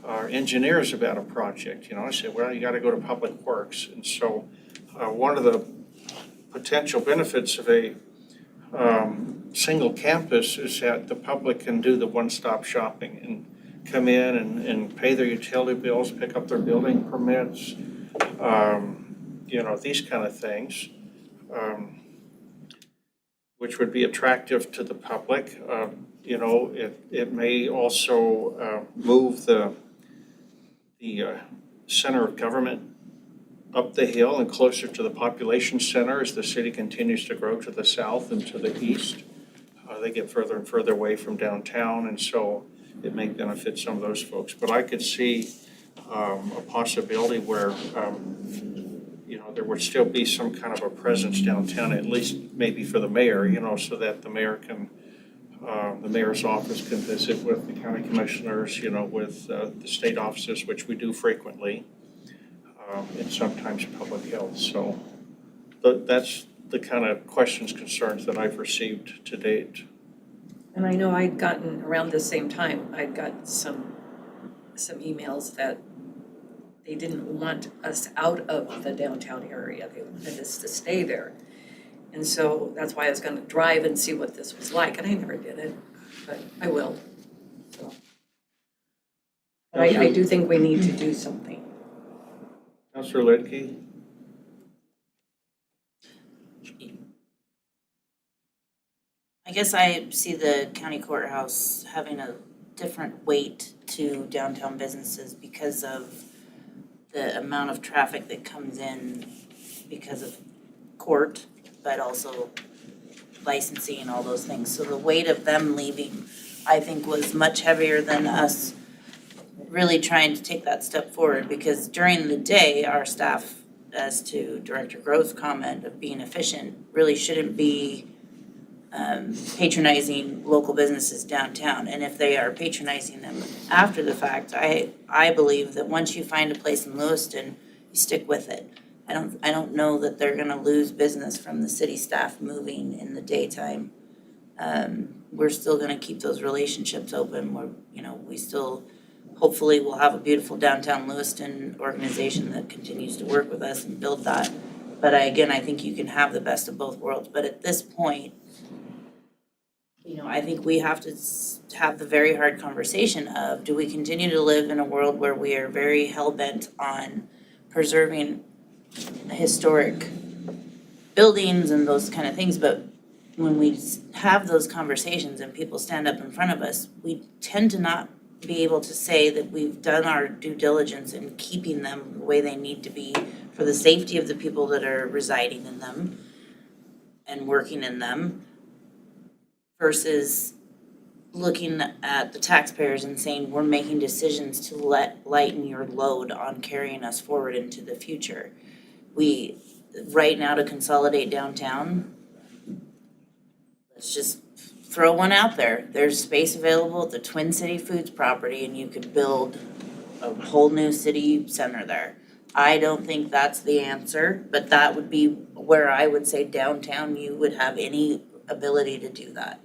our engineers about a project. I say, well, you got to go to Public Works. And so one of the potential benefits of a single campus is that the public can do the one-stop shopping and come in and pay their utility bills, pick up their building permits, these kind of things, which would be attractive to the public. It may also move the center of government up the hill and closer to the population center as the city continues to grow to the south and to the east. They get further and further away from downtown, and so it may benefit some of those folks. But I could see a possibility where, there would still be some kind of a presence downtown, at least maybe for the mayor, so that the mayor can, the mayor's office can visit with the county commissioners, with the state offices, which we do frequently, and sometimes public health. So that's the kind of questions, concerns that I've received to date. And I know I'd gotten, around the same time, I'd got some emails that they didn't want us out of the downtown area. They wanted us to stay there. And so that's why I was gonna drive and see what this was like, and I never did it, but I will. So. But I do think we need to do something. Councilor Lidke? I guess I see the county courthouse having a different weight to downtown businesses because of the amount of traffic that comes in because of court, but also licensing and all those things. So the weight of them leaving, I think, was much heavier than us really trying to take that step forward, because during the day, our staff, as to Director Grove's comment of being efficient, really shouldn't be patronizing local businesses downtown. And if they are patronizing them after the fact, I believe that once you find a place in Lewiston, you stick with it. I don't know that they're gonna lose business from the city staff moving in the daytime. We're still gonna keep those relationships open. We still hopefully will have a beautiful downtown Lewiston organization that continues to work with us and build that. But I think you can have the best of both worlds. But at this point, I think we have to have the very hard conversation of, do we continue to live in a world where we are very hell-bent on preserving historic buildings and those kind of things, but when we have those conversations and people stand up in front of us, we tend to not be able to say that we've done our due diligence in keeping them the way they need to be for the safety of the people that are residing in them and working in them, versus looking at the taxpayers and saying, we're making decisions to lighten your load on carrying us forward into the future. Right now, to consolidate downtown, let's just throw one out there. There's space available at the Twin City Foods property, and you could build a whole new city center there. I don't think that's the answer, but that would be where I would say downtown, you would have any ability to do that.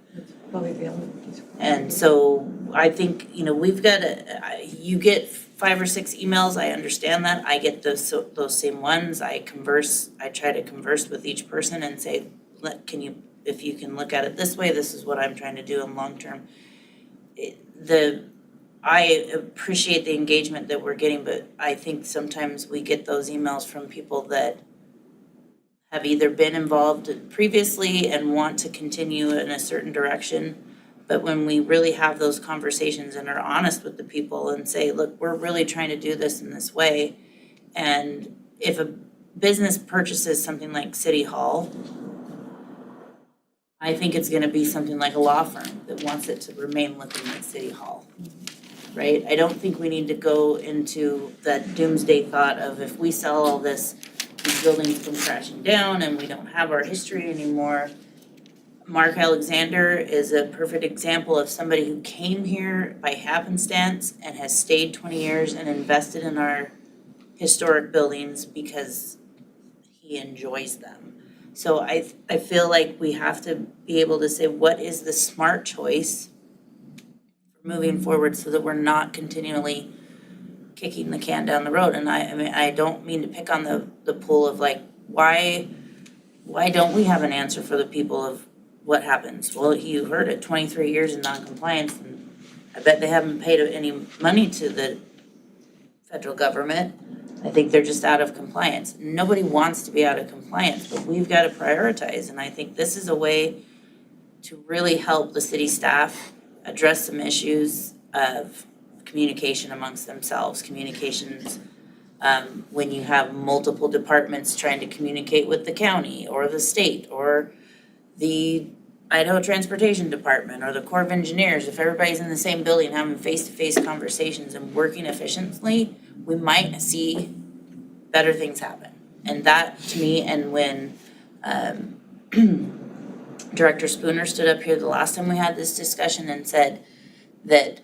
Probably the only piece. And so I think, we've got you get 5 or 6 emails, I understand that. I get those same ones. I try to converse with each person and say, if you can look at it this way, this is what I'm trying to do in long term. I appreciate the engagement that we're getting, but I think sometimes we get those emails from people that have either been involved previously and want to continue in a certain direction. But when we really have those conversations and are honest with the people and say, look, we're really trying to do this in this way. And if a business purchases something like City Hall, I think it's gonna be something like a law firm that wants it to remain within the city hall, right? I don't think we need to go into that doomsday thought of if we sell all this, these buildings come crashing down and we don't have our history anymore. Mark Alexander is a perfect example of somebody who came here by happenstance and has stayed 20 years and invested in our historic buildings because he enjoys them. So I feel like we have to be able to say, what is the smart choice for moving forward so that we're not continually kicking the can down the road? And I mean, I don't mean to pick on the pool of like, why don't we have an answer for the people of what happens? Well, you heard it, 23 years in noncompliance, and I bet they haven't paid any money to the federal government. I think they're just out of compliance. Nobody wants to be out of compliance, but we've got to prioritize. And I think this is a way to really help the city staff address some issues of communication amongst themselves, communications when you have multiple departments trying to communicate with the county or the state or the Idaho Transportation Department or the Corps of Engineers. If everybody's in the same building having face-to-face conversations and working efficiently, we might see better things happen. And that, to me, and when Director Spooner stood up here the last time we had this discussion and said that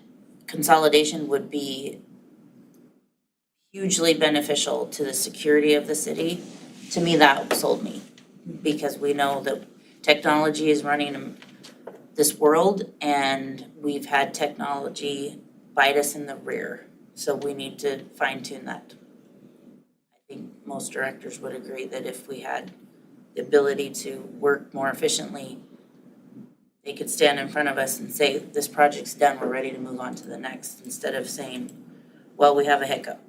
consolidation would be hugely beneficial to the security of the city, to me, that sold me. Because we know that technology is running this world, and we've had technology bite us in the rear. So we need to fine tune that. I think most directors would agree that if we had the ability to work more efficiently, they could stand in front of us and say, this project's done, we're ready to move on to the next, instead of saying, well, we have a hiccup.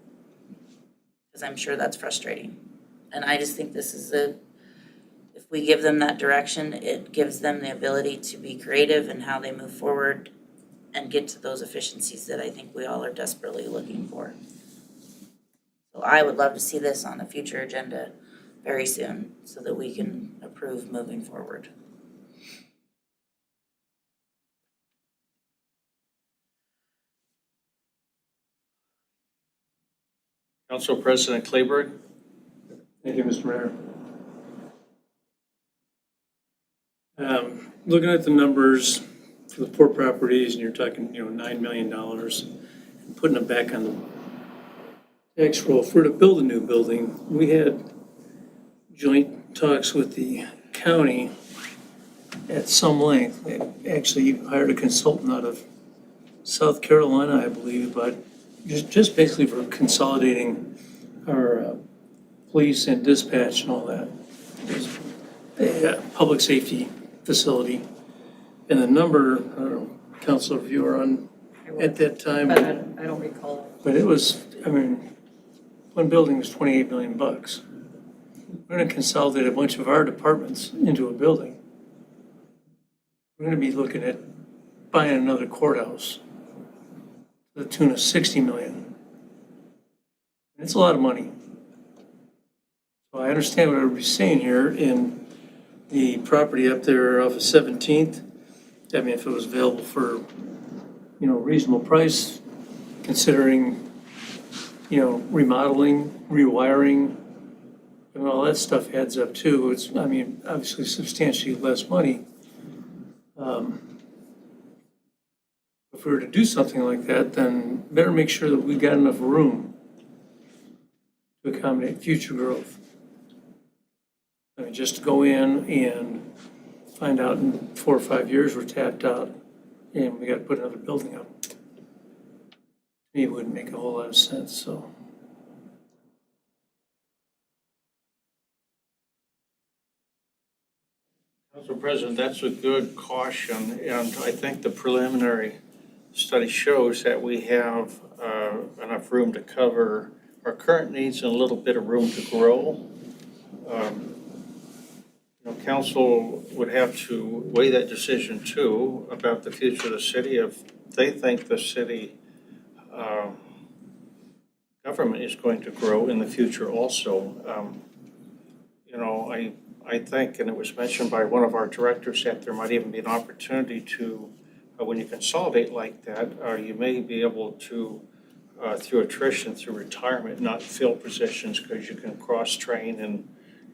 Because I'm sure that's frustrating. And I just think this is if we give them that direction, it gives them the ability to be creative in how they move forward and get to those efficiencies that I think we all are desperately looking for. So I would love to see this on a future agenda very soon so that we can approve moving forward. Council President Kleberg. Thank you, Mr. Mayor. Looking at the numbers for the 4 properties, and you're talking, $9 million, and putting it back on the tax roll for to build a new building. We had joint talks with the county at some length. They actually hired a consultant out of South Carolina, I believe, but just basically for consolidating our police and dispatch and all that. There's a public safety facility. And the number, I don't know, Councilor, if you were on at that time. But I don't recall. But it was, one building was $28 million. We're gonna consolidate a bunch of our departments into a building. We're gonna be looking at buying another courthouse to the tune of $60 million. It's a lot of money. So I understand what everybody's saying here in the property up there off of 17th. If it was available for, reasonable price, considering, remodeling, rewiring, all that stuff adds up too. It's, obviously substantially less money. If we were to do something like that, then better make sure that we've got enough room to accommodate future growth. Just to go in and find out in 4 or 5 years we're tapped out and we got to put another building up. To me, it wouldn't make a whole lot of sense, so. Council President, that's a good caution, and I think the preliminary study shows that we have enough room to cover our current needs and a little bit of room to grow. Council would have to weigh that decision too about the future of the city. If they think the city government is going to grow in the future also, I think, and it was mentioned by one of our directors, that there might even be an opportunity to, when you consolidate like that, you may be able to, through attrition, through retirement, not fill positions because you can cross-train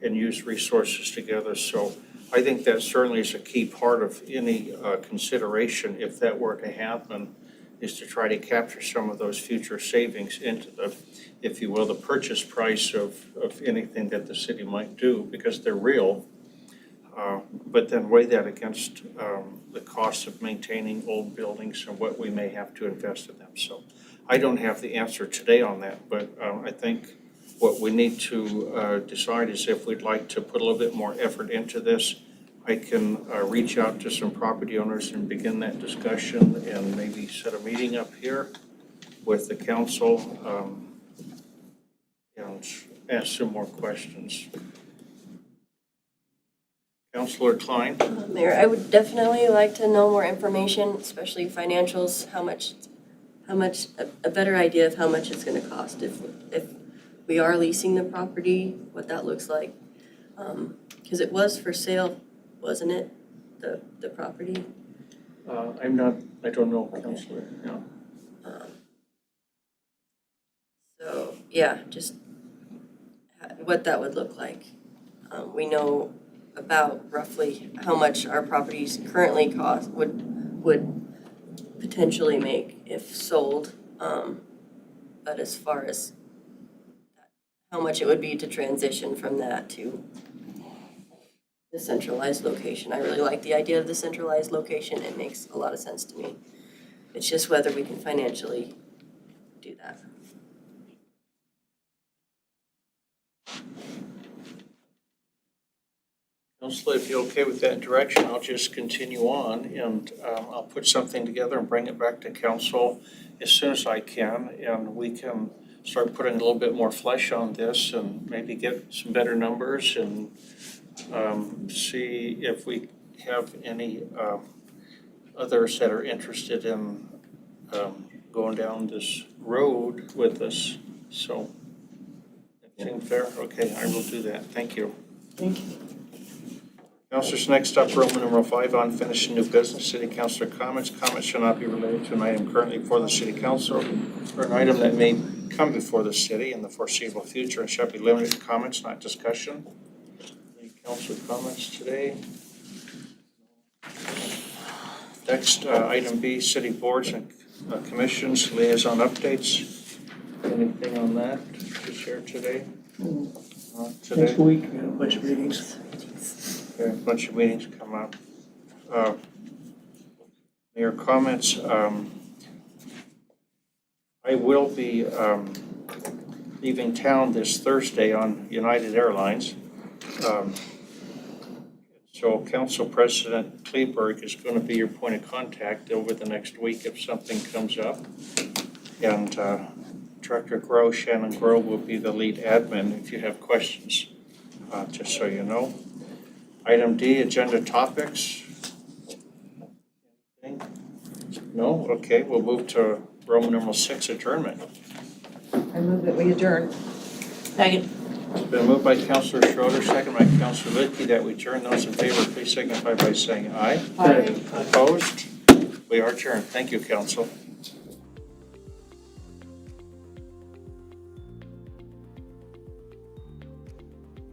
and use resources together. So I think that certainly is a key part of any consideration, if that were to happen, is to try to capture some of those future savings into the, if you will, the purchase price of anything that the city might do, because they're real. But then weigh that against the cost of maintaining old buildings and what we may have to invest in them. So I don't have the answer today on that, but I think what we need to decide is if we'd like to put a little bit more effort into this. I can reach out to some property owners and begin that discussion and maybe set a meeting up here with the council and ask some more questions. Councilor Klein? Mayor, I would definitely like to know more information, especially financials, how much, a better idea of how much it's gonna cost if we are leasing the property, what that looks like. Because it was for sale, wasn't it, the property? I don't know, Councilor, yeah. So, yeah, just what that would look like. We know about roughly how much our properties currently cost, would potentially make if sold. But as far as how much it would be to transition from that to the centralized location. I really like the idea of the centralized location. It makes a lot of sense to me. It's just whether we can financially do that. Councilor, if you're okay with that direction, I'll just continue on and I'll put something together and bring it back to council as soon as I can, and we can start putting a little bit more flesh on this and maybe get some better numbers and see if we have any others that are interested in going down this road with us. So, that seem fair? Okay, I will do that. Thank you. Thank you. Councilors, next up, Roman numeral 5, unfinished new business. City councilor comments. Comments shall not be related to an item currently before the city council or an item that may come before the city in the foreseeable future and shall be limited to comments, not discussion. Any council comments today? Next, item B, city boards and commissions, liaison updates. Anything on that to share today? Today? Next week, we got a bunch of meetings. Okay, a bunch of meetings come up. Mayor comments. I will be leaving town this Thursday on United Airlines. So Council President Kleberg is going to be your point of contact over the next week if something comes up. And Director Grow, Shannon Grow, will be the lead admin if you have questions, just so you know. Item D, agenda topics. Anything? No? Okay, we'll move to Roman numeral 6, adjournment. I move that we adjourn. Second. It's been moved by Councilor Schroeder, second by Councilor Lidke, that we adjourn. Those in favor, please signify by saying aye. Aye. Opposed? We are adjourned. Thank you, Council.